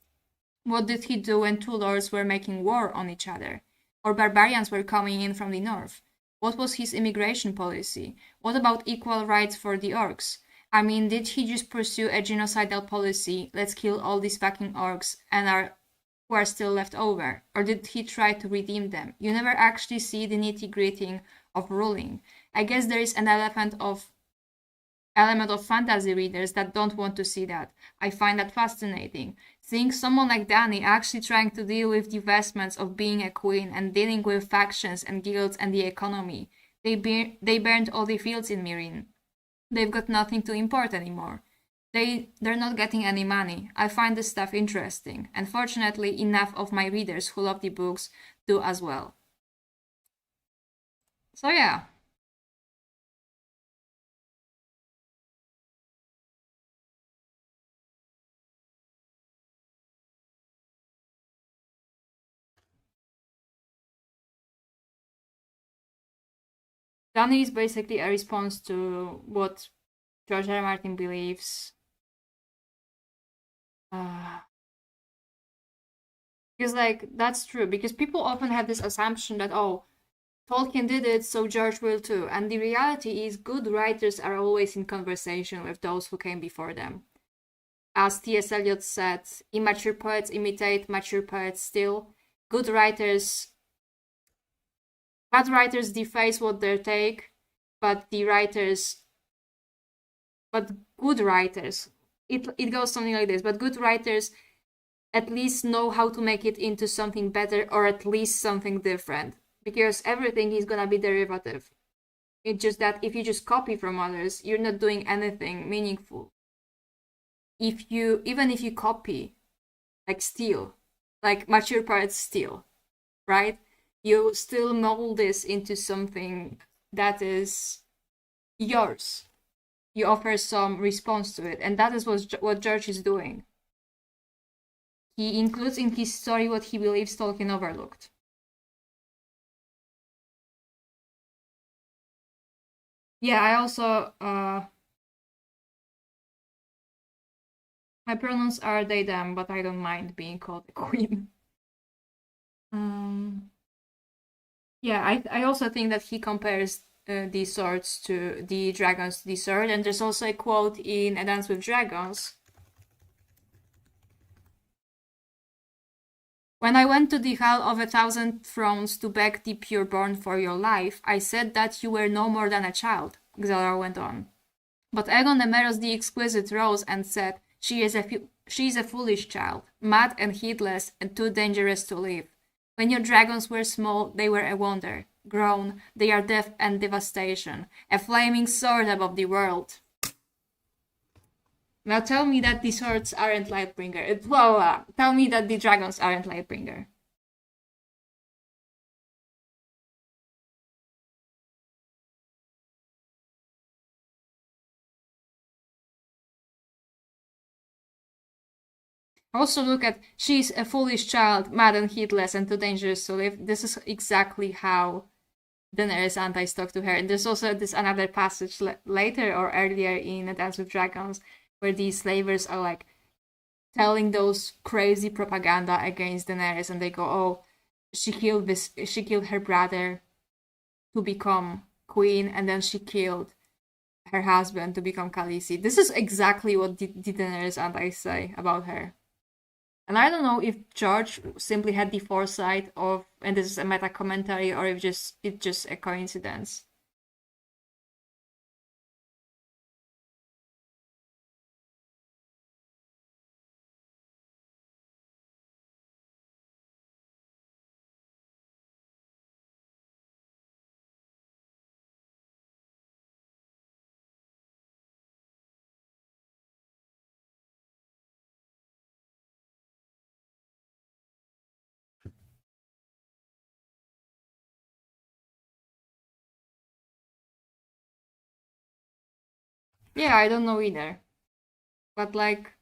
What did he do when two lords were making war on each other? Or barbarians were coming in from the north? What was his immigration policy? What about equal rights for the orcs? I mean, did he just pursue a genocidal policy? Let's kill all these fucking orcs and our who are still left over, or did he try to redeem them? You never actually see the nitty-gritty of ruling. I guess there is an element of fantasy readers that don't want to see that. I find that fascinating. Seeing someone like Dany actually trying to deal with the vestments of being a queen and dealing with factions and guilds and the economy. They burned all the fields in Meereen. They've got nothing to import anymore. They're not getting any money. I find this stuff interesting, and fortunately enough of my readers who love the books do as well. So yeah. Dany is basically a response to what George R. R. Martin believes. Because, like, that's true. Because people often have this assumption that, oh, Tolkien did it, so George will too. And the reality is, good writers are always in conversation with those who came before them. As T.S. Eliot said, immature poets imitate mature poets still. Bad writers deface what they take, but good writers, it goes something like this, but good writers at least know how to make it into something better, or at least something different, because everything is gonna be derivative. It's just that if you just copy from others, you're not doing anything meaningful. Even if you copy, like steal, like mature poets steal, right? You still mold this into something that is yours. You offer some response to it, and that is what George is doing. He includes in his story what he believes Tolkien overlooked. Yeah, I also my pronouns are they them, but I don't mind being called a queen. Yeah, I also think that he compares the swords to the dragons to the sword, and there's also a quote in A Dance with Dragons. When I went to the Hall of 1,000 Thrones to beg the Pureborn for your life, I said that you were no more than a child, Xelor went on. But Aegon Emeros the Exquisite rose and said, she is a foolish child, mad and heedless and too dangerous to live. When your dragons were small, they were a wonder. Grown, they are death and devastation, a flaming sword above the world. Now tell me that the swords aren't Lightbringer. Tell me that the dragons aren't Lightbringer. Also look at, she's a foolish child, mad and heedless and too dangerous to live. This is exactly how Daenerys Antis talk to her. And there's also this another passage later or earlier in A Dance with Dragons where these slavers are like telling those crazy propaganda against Daenerys, and they go, oh, she killed her brother to become queen, and then she killed her husband to become Khaleesi. This is exactly what the Daenerys Antis say about her. And I don't know if George simply had the foresight of, and this is a meta commentary, or if it's just a coincidence. Yeah, I don't know either. But like,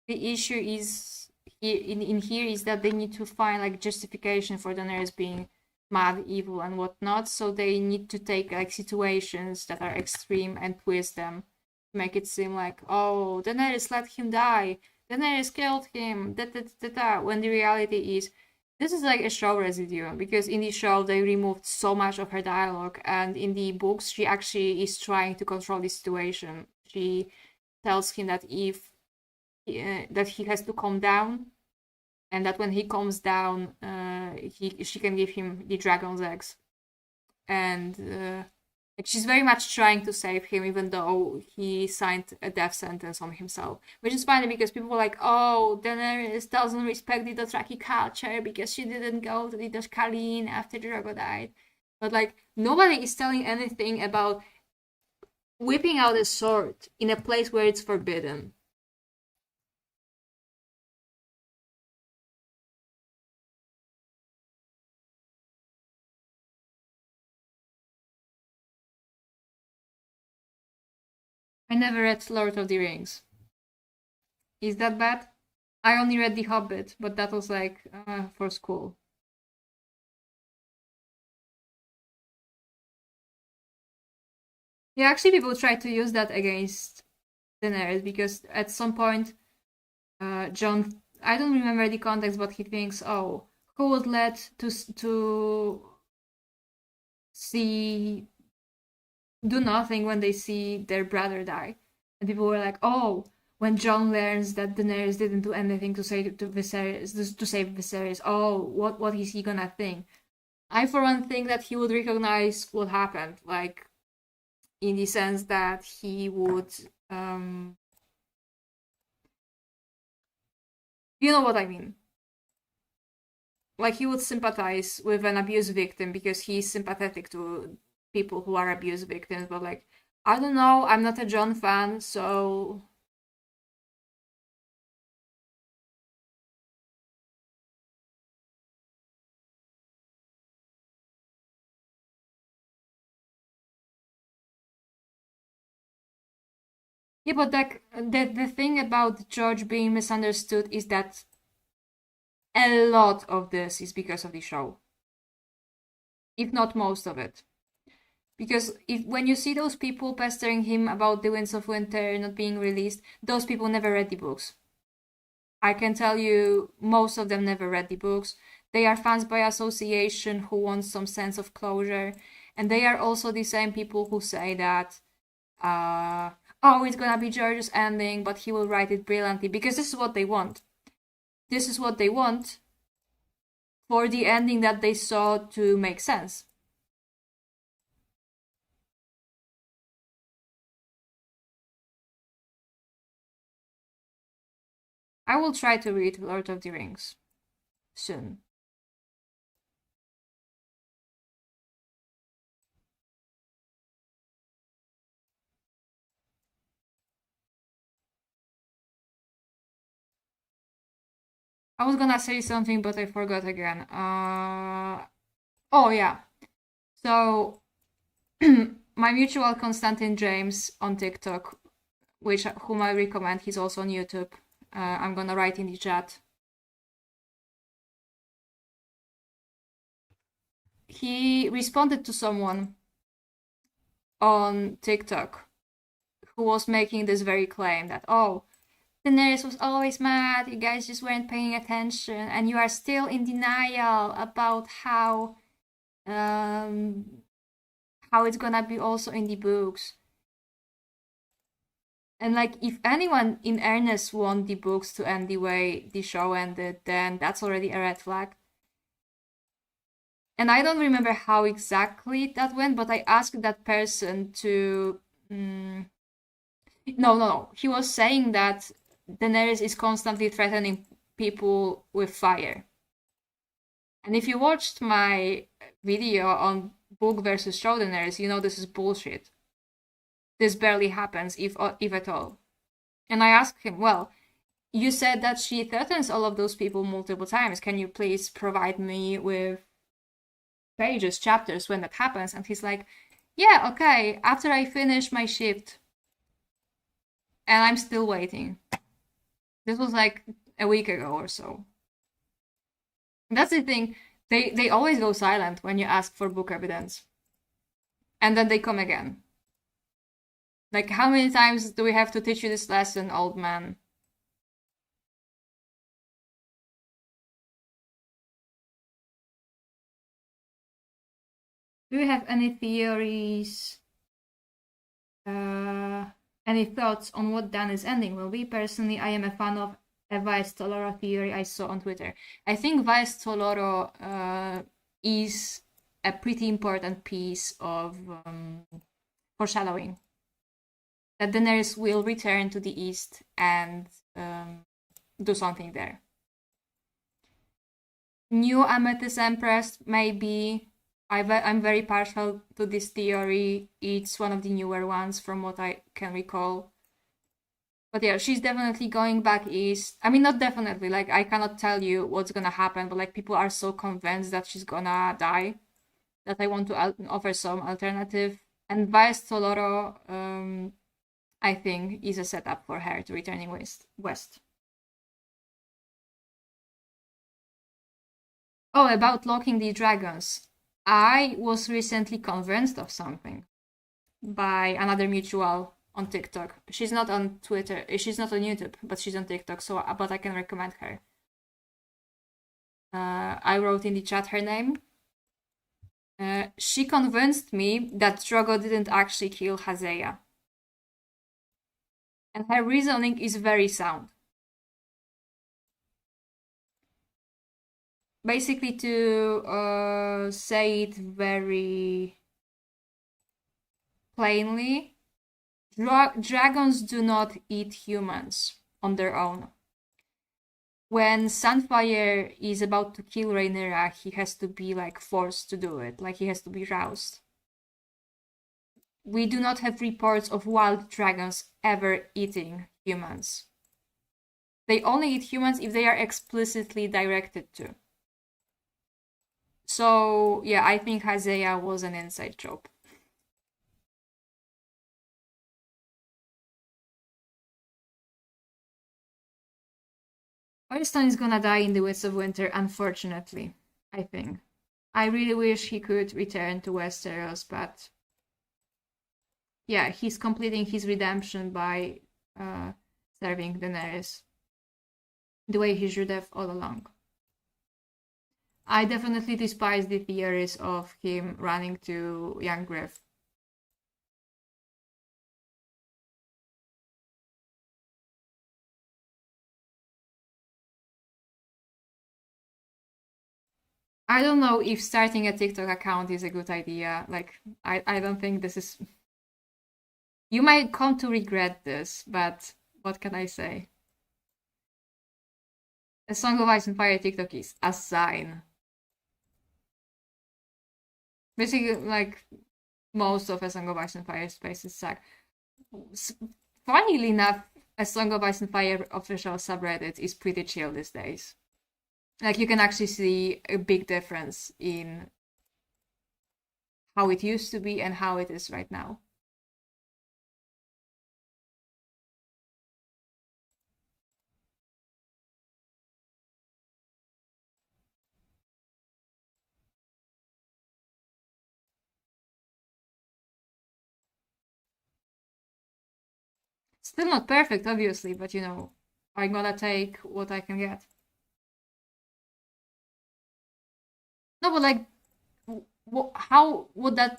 the issue is in here is that they need to find like justification for Daenerys being mad, evil, and whatnot. So they need to take like situations that are extreme and twist them to make it seem like, oh, Daenerys let him die, Daenerys killed him, when the reality is this is like a show residue, because in the show they removed so much of her dialogue, and in the books she actually is trying to control the situation. She tells him that that he has to calm down and that when he comes down, she can give him the dragon's eggs, and like she's very much trying to save him, even though he signed a death sentence on himself. Which is funny because people were like, "Oh, Daenerys doesn't respect the Dothraki culture because she didn't go to the Dothraki after Drogo died." But like nobody is telling anything about whipping out a sword in a place where it's forbidden. I never read Lord of the Rings. Is that bad? I only read The Hobbit, but that was like for school. Yeah, actually people try to use that against Daenerys because at some point Jon, I don't remember the context, but he thinks, oh, who would let to see do nothing when they see their brother die? And people were like, oh, when Jon learns that Daenerys didn't do anything to save Viserys, oh, what is he gonna think? I for one think that he would recognize what happened, like in the sense that he would you know what I mean. Like he would sympathize with an abuse victim because he's sympathetic to people who are abuse victims, but like I don't know, I'm not a Jon fan, so yeah, but like the thing about George being misunderstood is that a lot of this is because of the show, if not most of it. Because when you see those people pestering him about the Winds of Winter not being released, those people never read the books. I can tell you most of them never read the books. They are fans by association who want some sense of closure, and they are also the same people who say that oh, it's gonna be George's ending, but he will write it brilliantly, because this is what they want. This is what they want for the ending that they saw to make sense. I will try to read Lord of the Rings soon. I was gonna say something, but I forgot again. Oh yeah. So my mutual Constantine James on TikTok, whom I recommend, he's also on YouTube. I'm gonna write in the chat. He responded to someone on TikTok who was making this very claim that, oh, Daenerys was always mad, you guys just weren't paying attention, and you are still in denial about how it's gonna be also in the books. And like, if anyone in earnest want the books to end the way the show ended, then that's already a red flag. And I don't remember how exactly that went, but I asked that person to... No. He was saying that Daenerys is constantly threatening people with fire. And if you watched my video on book versus show Daenerys, you know this is bullshit. This barely happens, if at all. And I asked him, well, you said that she threatens all of those people multiple times. Can you please provide me with pages, chapters when that happens? And he's like, yeah, okay, after I finish my shift. And I'm still waiting. This was like a week ago or so. And that's the thing. They always go silent when you ask for book evidence. And then they come again. Like, how many times do we have to teach you this lesson, old man? Do you have any theories? Any thoughts on what Dany's ending will be? Personally, I am a fan of a Vice Toloro theory I saw on Twitter. I think Vice Toloro is a pretty important piece of foreshadowing. That Daenerys will return to the East and do something there. New Amethyst Empress, maybe. I'm very partial to this theory. It's one of the newer ones from what I can recall. But yeah, she's definitely going back east. I mean, not definitely. Like, I cannot tell you what's gonna happen, but like, people are so convinced that she's gonna die that I want to offer some alternative. And Vice Toloro, I think, is a setup for her to returning west. Oh, about locking the dragons. I was recently convinced of something by another mutual on TikTok. She's not on Twitter, she's not on YouTube, but she's on TikTok, but I can recommend her. I wrote in the chat her name. She convinced me that Drogo didn't actually kill Hazeya. And her reasoning is very sound. Basically, to say it very plainly, dragons do not eat humans on their own. When Sunfire is about to kill Rhaenyra, he has to be like forced to do it, like he has to be roused. We do not have reports of wild dragons ever eating humans. They only eat humans if they are explicitly directed to. So, yeah, I think Hazeya was an inside joke. Oilstone is gonna die in the Winds of Winter, unfortunately, I think. I really wish he could return to Westeros, but yeah, he's completing his redemption by serving Daenerys the way he should have all along. I definitely despise the theories of him running to young Griff. I don't know if starting a TikTok account is a good idea. Like, I don't think this is... You might come to regret this, but what can I say? A Song of Ice and Fire TikTok is a sign. Basically, like, most of A Song of Ice and Fire spaces suck. Funnily enough, A Song of Ice and Fire official subreddit is pretty chill these days. Like, you can actually see a big difference in how it used to be and how it is right now. Still not perfect, obviously, but you know, I'm gonna take what I can get. No, but like, how would that?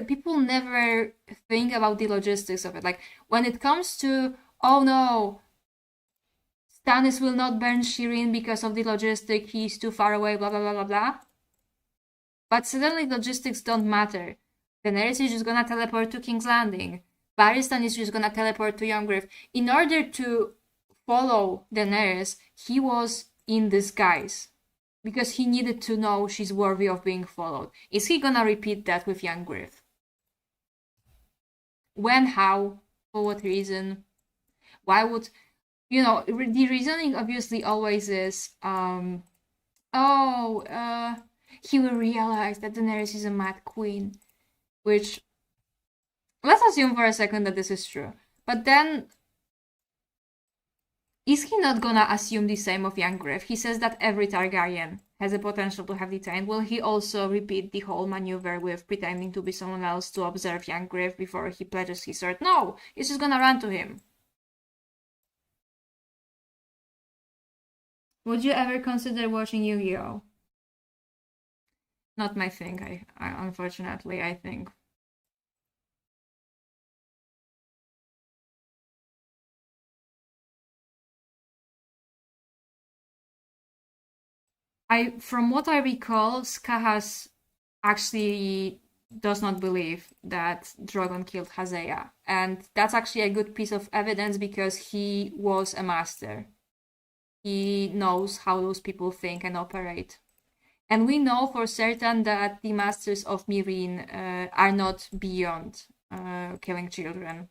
People never think about the logistics of it. Like, when it comes to, oh no, Stannis will not burn Shireen because of the logistic, he's too far away, blah blah blah blah blah. But suddenly logistics don't matter. Daenerys is just gonna teleport to King's Landing. Barristan is just gonna teleport to Young Griff. In order to follow Daenerys, he was in disguise. Because he needed to know she's worthy of being followed. Is he gonna repeat that with Young Griff? When, how, for what reason? Why would... You know, the reasoning obviously always is, he will realize that Daenerys is a mad queen. Which... Let's assume for a second that this is true. But then... Is he not gonna assume the same of Young Griff? He says that every Targaryen has the potential to have detained. Will he also repeat the whole maneuver with pretending to be someone else to observe Young Griff before he pledges his sword? No! He's just gonna run to him. Would you ever consider watching Yu-Gi-Oh? Not my thing, unfortunately, I think. From what I recall, Skahas actually does not believe that Drogon killed Hazeya. And that's actually a good piece of evidence because he was a master. He knows how those people think and operate. And we know for certain that the masters of Meereen are not beyond killing children.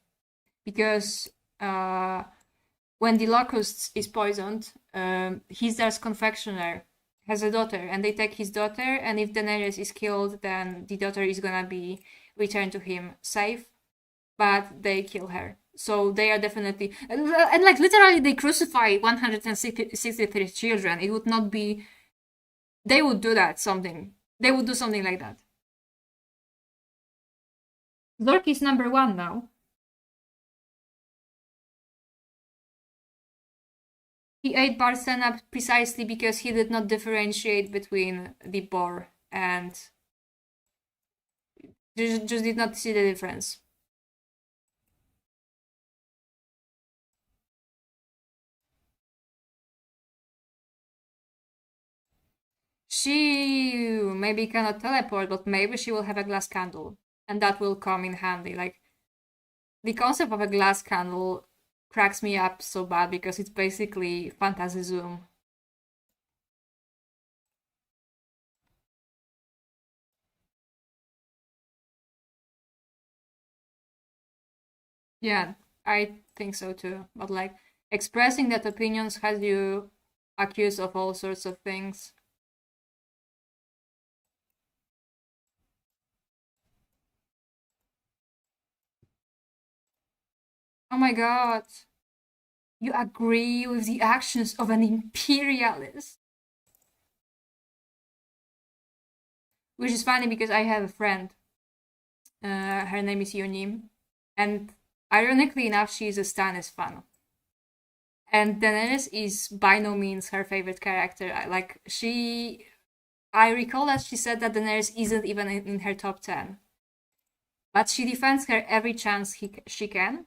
Because when the Locust is poisoned, Hizdar's confectioner has a daughter, and they take his daughter, and if Daenerys is killed, then the daughter is gonna be returned to him safe, but they kill her. So they are definitely... And like, literally, they crucify 163 children. It would not be... They would do that, something. They would do something like that. Zork is number 1 now. He ate Barsenna precisely because he did not differentiate between the boar and just did not see the difference. She maybe cannot teleport, but maybe she will have a glass candle, and that will come in handy. Like, the concept of a glass candle cracks me up so bad because it's basically Fantasy Zoom. Yeah, I think so too. But like, expressing that opinions has you accused of all sorts of things. Oh my god. You agree with the actions of an imperialist. Which is funny because I have a friend. Her name is Yonim. And ironically enough, she is a Stannis fan. And Daenerys is by no means her favorite character. I recall that she said that Daenerys isn't even in her top 10. But she defends her every chance she can.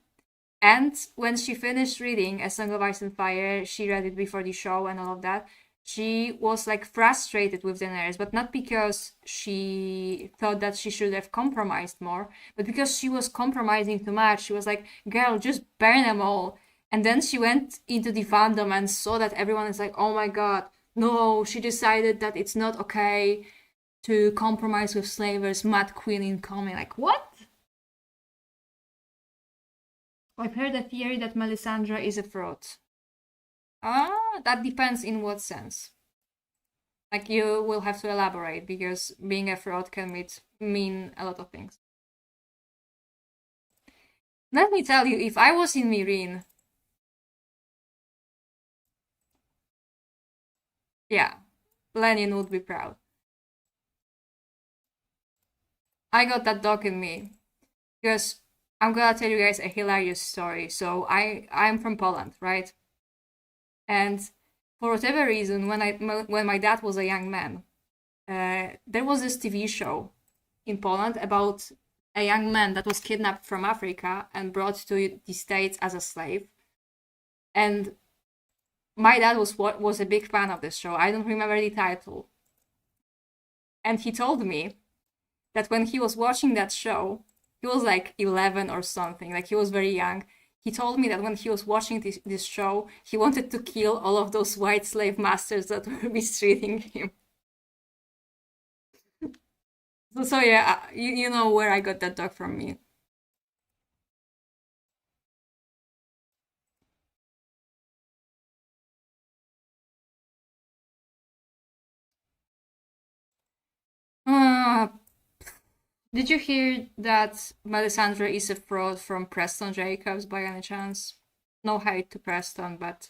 And when she finished reading A Song of Ice and Fire, she read it before the show and all of that, she was like frustrated with Daenerys, but not because she thought that she should have compromised more, but because she was compromising too much. She was like, girl, just burn them all. And then she went into the fandom and saw that everyone is like, oh my god, no, she decided that it's not okay to compromise with slavers, Mad Queen incoming. Like, what? I've heard a theory that Melisandre is a fraud. That depends in what sense. Like, you will have to elaborate, because being a fraud can mean a lot of things. Let me tell you, if I was in Meereen... Yeah, Lenin would be proud. I got that dog in me. Because I'm gonna tell you guys a hilarious story. So I'm from Poland, right? And for whatever reason, when my dad was a young man, there was this TV show in Poland about a young man that was kidnapped from Africa and brought to the States as a slave. And my dad was a big fan of this show. I don't remember the title. And he told me that when he was watching that show, he was like 11 or something, like he was very young. He told me that when he was watching this show, he wanted to kill all of those white slave masters that were mistreating him. So yeah, you know where I got that dog from me. Did you hear that Melisandre is a fraud from Preston Jacobs by any chance? No hate to Preston, but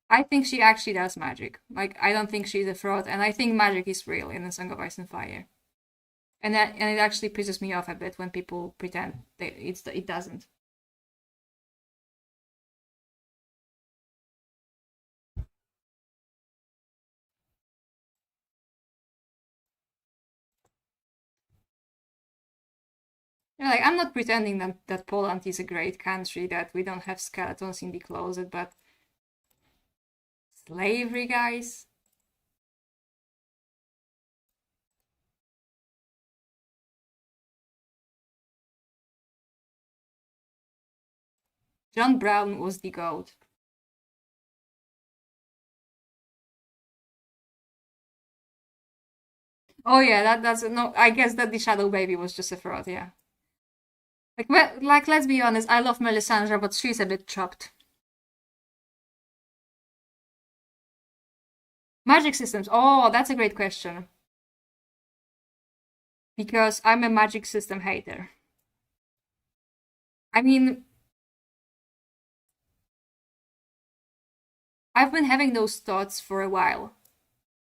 I think she actually does magic. Like, I don't think she's a fraud, and I think magic is real in A Song of Ice and Fire. And it actually pisses me off a bit when people pretend that it doesn't. Yeah, like, I'm not pretending that Poland is a great country, that we don't have skeletons in the closet, but slavery, guys? John Brown was the GOAT. Oh yeah, that's no. I guess that the Shadow Baby was just a fraud. Yeah. Like, let's be honest. I love Melisandre, but she's a bit chopped. Magic systems. Oh, that's a great question. Because I'm a magic system hater. I mean, I've been having those thoughts for a while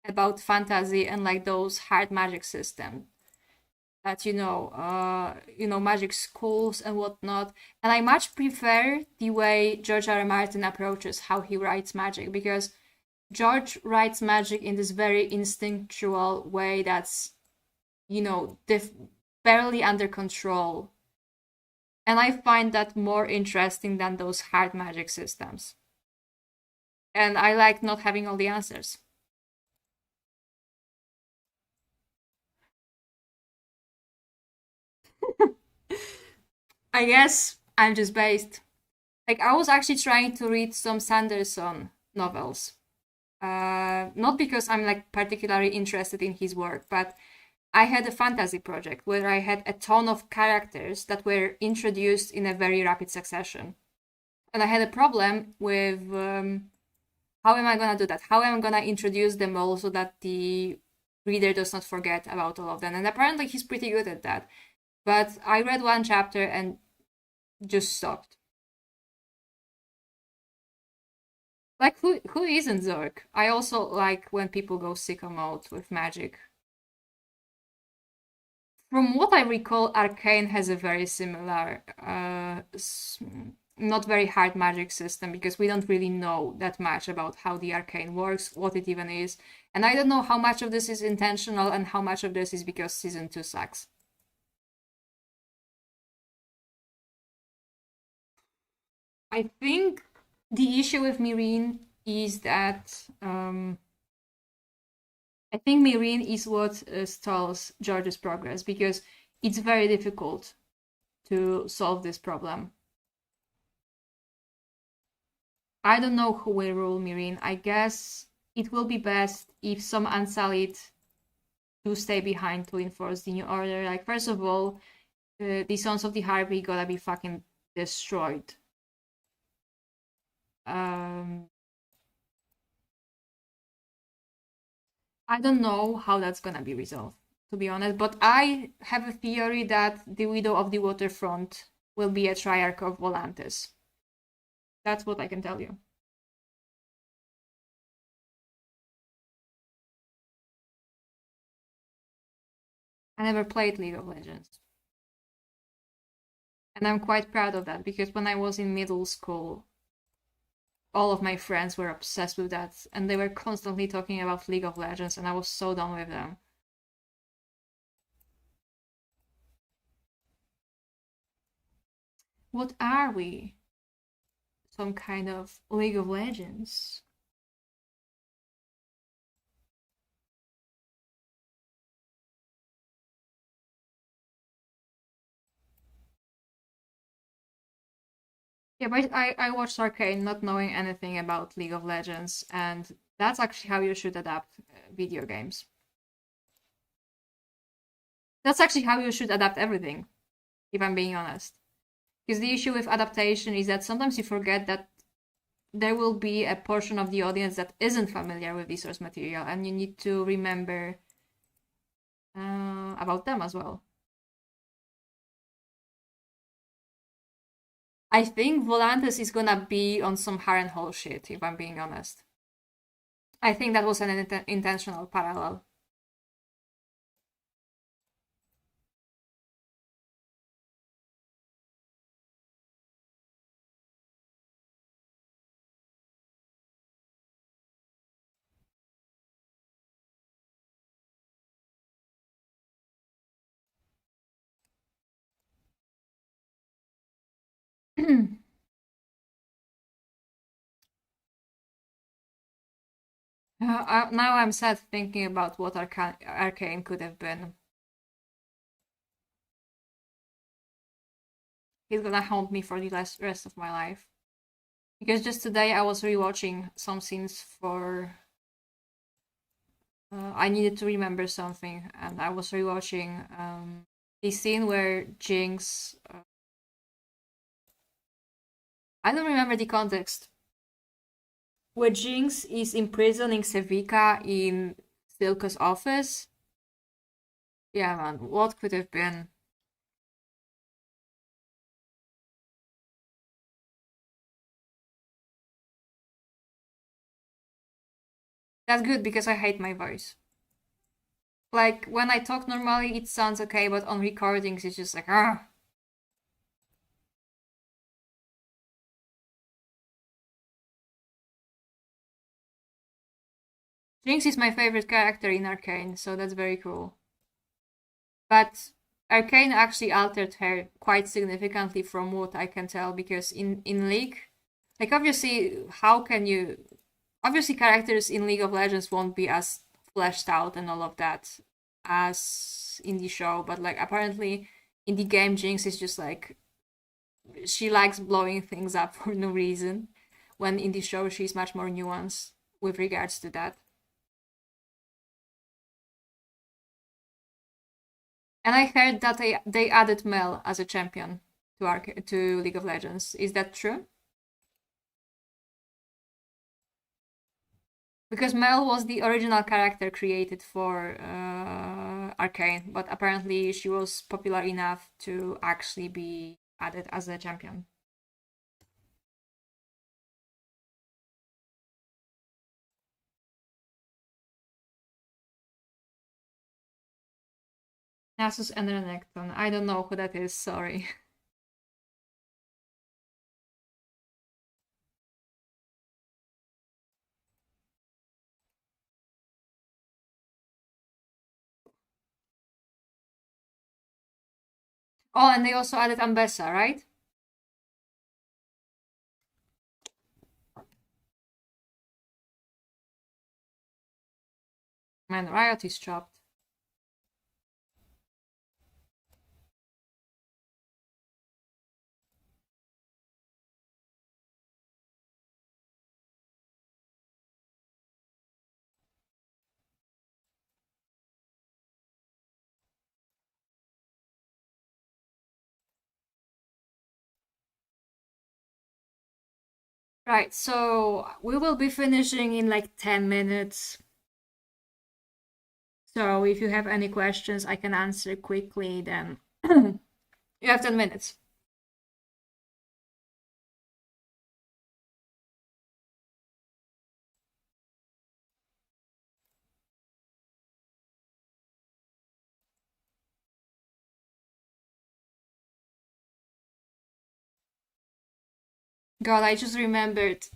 about fantasy and like those hard magic systems that magic schools and whatnot. And I much prefer the way George R. R. Martin approaches how he writes magic, because George writes magic in this very instinctual way that's, barely under control. And I find that more interesting than those hard magic systems. And I like not having all the answers. I guess I'm just based. Like, I was actually trying to read some Sanderson novels. Not because I'm like particularly interested in his work, but I had a fantasy project where I had a ton of characters that were introduced in a very rapid succession. And I had a problem with how am I going to do that? How am I going to introduce them all so that the reader does not forget about all of them? And apparently he's pretty good at that. But I read one chapter and just stopped. Like, who isn't Zork? I also like when people go sicko mode with magic. From what I recall, Arcane has a very similar, not very hard magic system, because we don't really know that much about how the Arcane works, what it even is. And I don't know how much of this is intentional and how much of this is because Season 2 sucks. I think the issue with Myrene is that I think Myrene is what stalls George's progress, because it's very difficult to solve this problem. I don't know who will rule Myrene. I guess it will be best if some Unsullied do stay behind to enforce the new order. Like, first of all, the Sons of the Harpy gotta be fucking destroyed. I don't know how that's gonna be resolved, to be honest, but I have a theory that the Widow of the Waterfront will be a Triarch of Volantis. That's what I can tell you. I never played League of Legends. And I'm quite proud of that, because when I was in middle school, all of my friends were obsessed with that, and they were constantly talking about League of Legends, and I was so done with them. What are we? Some kind of League of Legends? Yeah, but I watched Arcane not knowing anything about League of Legends, and that's actually how you should adapt video games. That's actually how you should adapt everything, if I'm being honest. Because the issue with adaptation is that sometimes you forget that there will be a portion of the audience that isn't familiar with the source material, and you need to remember about them as well. I think Volantis is gonna be on some Harrenhal shit, if I'm being honest. I think that was an intentional parallel. Now I'm sad thinking about what Arcane could have been. he's gonna haunt me for the rest of my life. Because just today I was rewatching some scenes for. I needed to remember something, and I was rewatching the scene where Jinx. I don't remember the context. Where Jinx is imprisoning Sevika in Silco's office. Yeah, man, what could have been? That's good because I hate my voice. Like, when I talk normally, it sounds okay, but on recordings, it's just like, ah. Jinx is my favorite character in Arcane, so that's very cool. But Arcane actually altered her quite significantly from what I can tell, because in League, like, obviously, how can you... Obviously, characters in League of Legends won't be as fleshed out and all of that as in the show, but, like, apparently in the game, Jinx is just, like, she likes blowing things up for no reason, when in the show she's much more nuanced with regards to that. And I heard that they added Mel as a champion to League of Legends. Is that true? Because Mel was the original character created for Arcane, but apparently she was popular enough to actually be added as a champion. Nasus and Renekton. I don't know who that is, sorry. Oh, and they also added Ambessa, right? Man, Riot is chopped. Right, so we will be finishing in like 10 minutes. So if you have any questions, I can answer quickly, then you have 10 minutes. God, I just remembered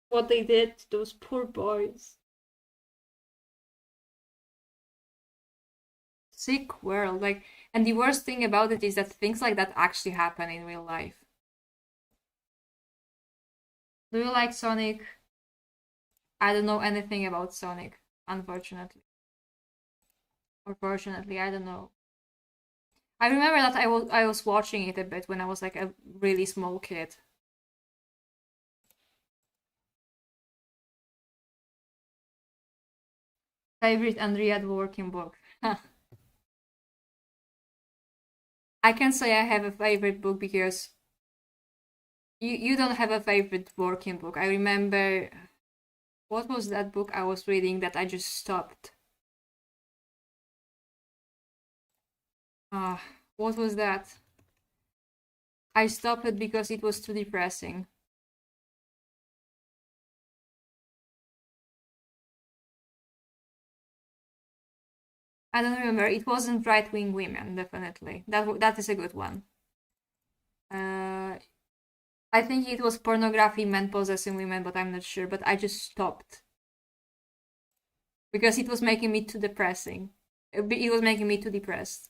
what they did to those poor boys. Sick world, like, and the worst thing about it is that things like that actually happen in real life. Do you like Sonic? I don't know anything about Sonic, unfortunately. Or fortunately, I don't know. I remember that I was watching it a bit when I was like a really small kid. Favorite Andrea working book. I can say I have a favorite book because you don't have a favorite working book. I remember, what was that book I was reading that I just stopped? What was that? I stopped it because it was too depressing. I don't remember. It wasn't Right Wing Women, definitely. That is a good one. I think it was Pornography Men Possessing Women, but I'm not sure. But I just stopped because it was making me too depressing. It was making me too depressed.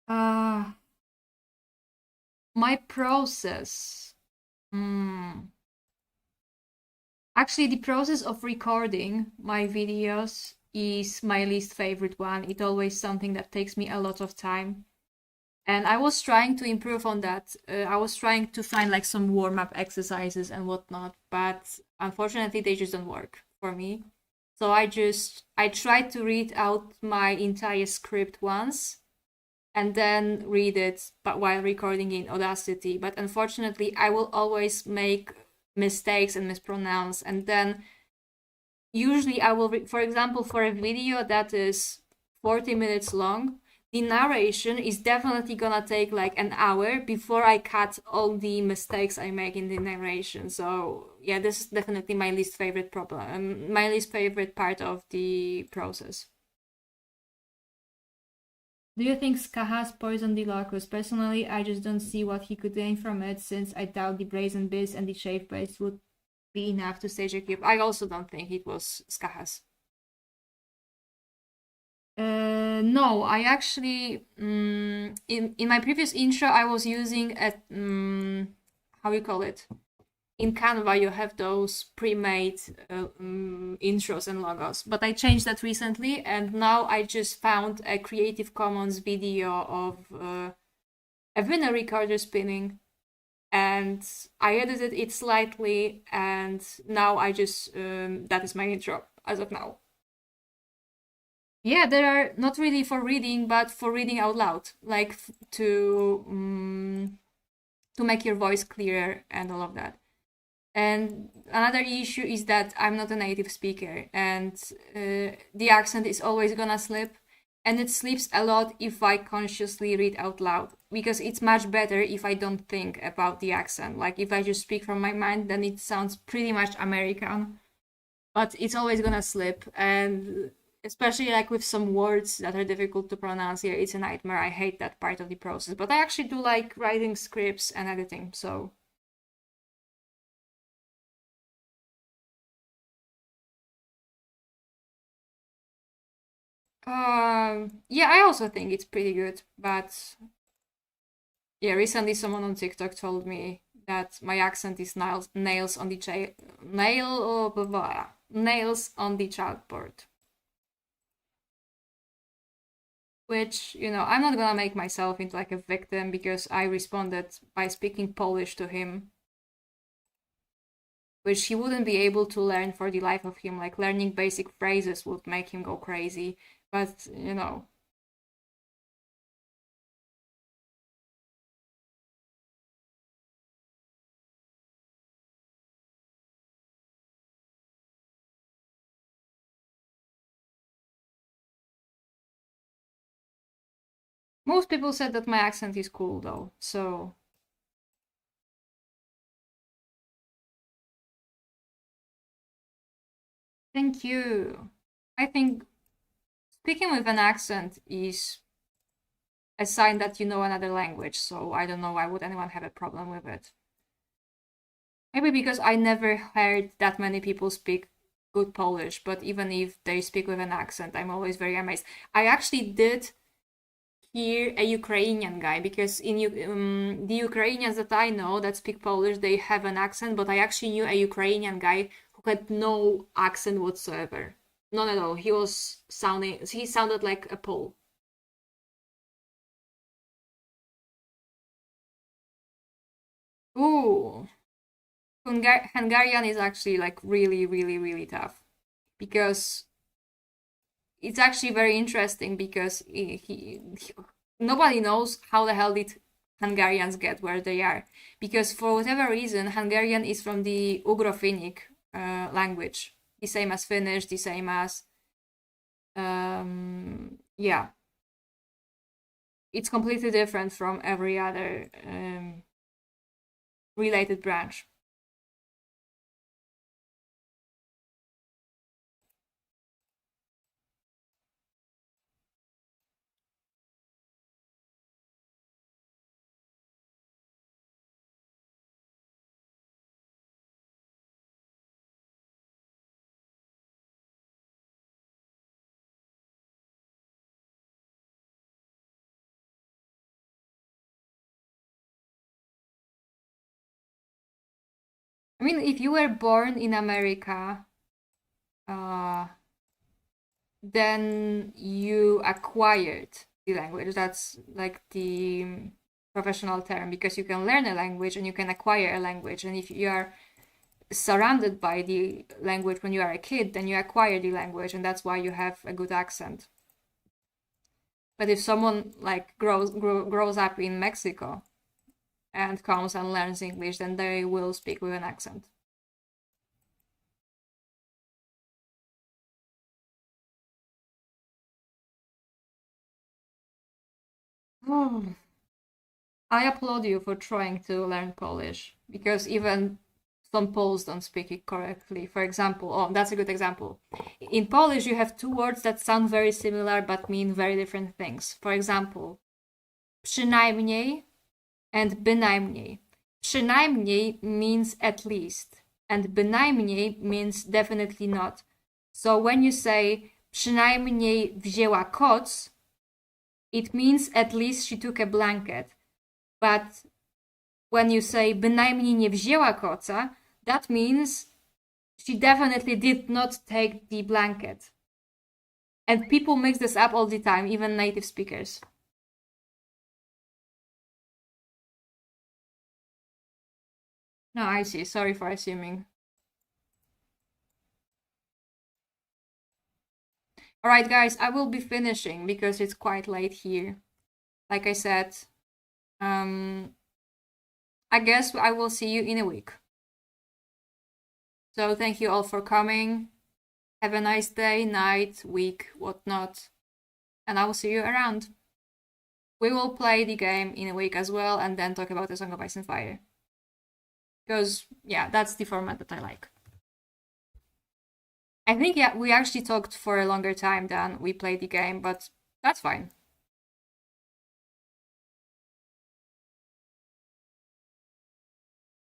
My process. Hmm. Actually, the process of recording my videos is my least favorite one. It's always something that takes me a lot of time. And I was trying to improve on that. I was trying to find like some warm-up exercises and whatnot, but unfortunately they just don't work for me. So I tried to read out my entire script once and then read it but while recording in Audacity. But unfortunately I will always make mistakes and mispronounce, and then usually I will for example, for a video that is 40 minutes long, the narration is definitely gonna take like an hour before I cut all the mistakes I make in the narration. So yeah, this is definitely my least favorite problem, my least favorite part of the process. Do you think Skahas poisoned the Locus? Personally, I just don't see what he could gain from it, since I doubt the Brazen Beast and the Shave Base would be enough to stage a cube. I also don't think it was Skahas. No, I actually in my previous intro I was using a how you call it? In Canva you have those pre-made intros and logos, but I changed that recently, and now I just found a Creative Commons video of a vinyl recorder spinning, and I edited it slightly, and now I just that is my intro as of now. Yeah, there are not really for reading, but for reading out loud, like to make your voice clearer and all of that. And another issue is that I'm not a native speaker, and the accent is always gonna slip, and it slips a lot if I consciously read out loud, because it's much better if I don't think about the accent. Like if I just speak from my mind, then it sounds pretty much American, but it's always gonna slip, and especially like with some words that are difficult to pronounce here, it's a nightmare. I hate that part of the process, but I actually do like writing scripts and editing, so yeah, I also think it's pretty good, but yeah, recently someone on TikTok told me that my accent is nails on the nails on the chalkboard. Which, you know, I'm not gonna make myself into like a victim, because I responded by speaking Polish to him, which he wouldn't be able to learn for the life of him. Like learning basic phrases would make him go crazy, but you know. Most people said that my accent is cool though, so thank you. I think speaking with an accent is a sign that you know another language, so I don't know why would anyone have a problem with it. Maybe because I never heard that many people speak good Polish, but even if they speak with an accent, I'm always very amazed. I actually did hear a Ukrainian guy, because in the Ukrainians that I know that speak Polish, they have an accent, but I actually knew a Ukrainian guy who had no accent whatsoever. None at all. He sounded like a Pole. Ooh. Hungarian is actually like really, really, really tough, because it's actually very interesting, because nobody knows how the hell did Hungarians get where they are, because for whatever reason Hungarian is from the Ugro-Finnic language, the same as Finnish, the same as yeah, it's completely different from every other related branch. I mean, if you were born in America, then you acquired the language. That's like the professional term, because you can learn a language and you can acquire a language. And if you are surrounded by the language when you are a kid, then you acquire the language, and that's why you have a good accent. But if someone like grows up in Mexico and comes and learns English, then they will speak with an accent. I applaud you for trying to learn Polish, because even some Poles don't speak it correctly. For example, that's a good example. In Polish, you have two words that sound very similar but mean very different things. For example, przynajmniej and bynajmniej. Przynajmniej means at least, and bynajmniej means definitely not. So when you say przynajmniej wzięła koc, it means at least she took a blanket. But when you say bynajmniej nie wzięła koca, that means she definitely did not take the blanket. And people mix this up all the time, even native speakers. No, I see. Sorry for assuming. Alright, guys, I will be finishing because it's quite late here. Like I said, I guess I will see you in a week. So thank you all for coming. Have a nice day, night, week, whatnot. And I will see you around. We will play the game in a week as well, and then talk about the Song of Ice and Fire. Because, yeah, that's the format that I like. I think, yeah, we actually talked for a longer time than we played the game, but that's fine.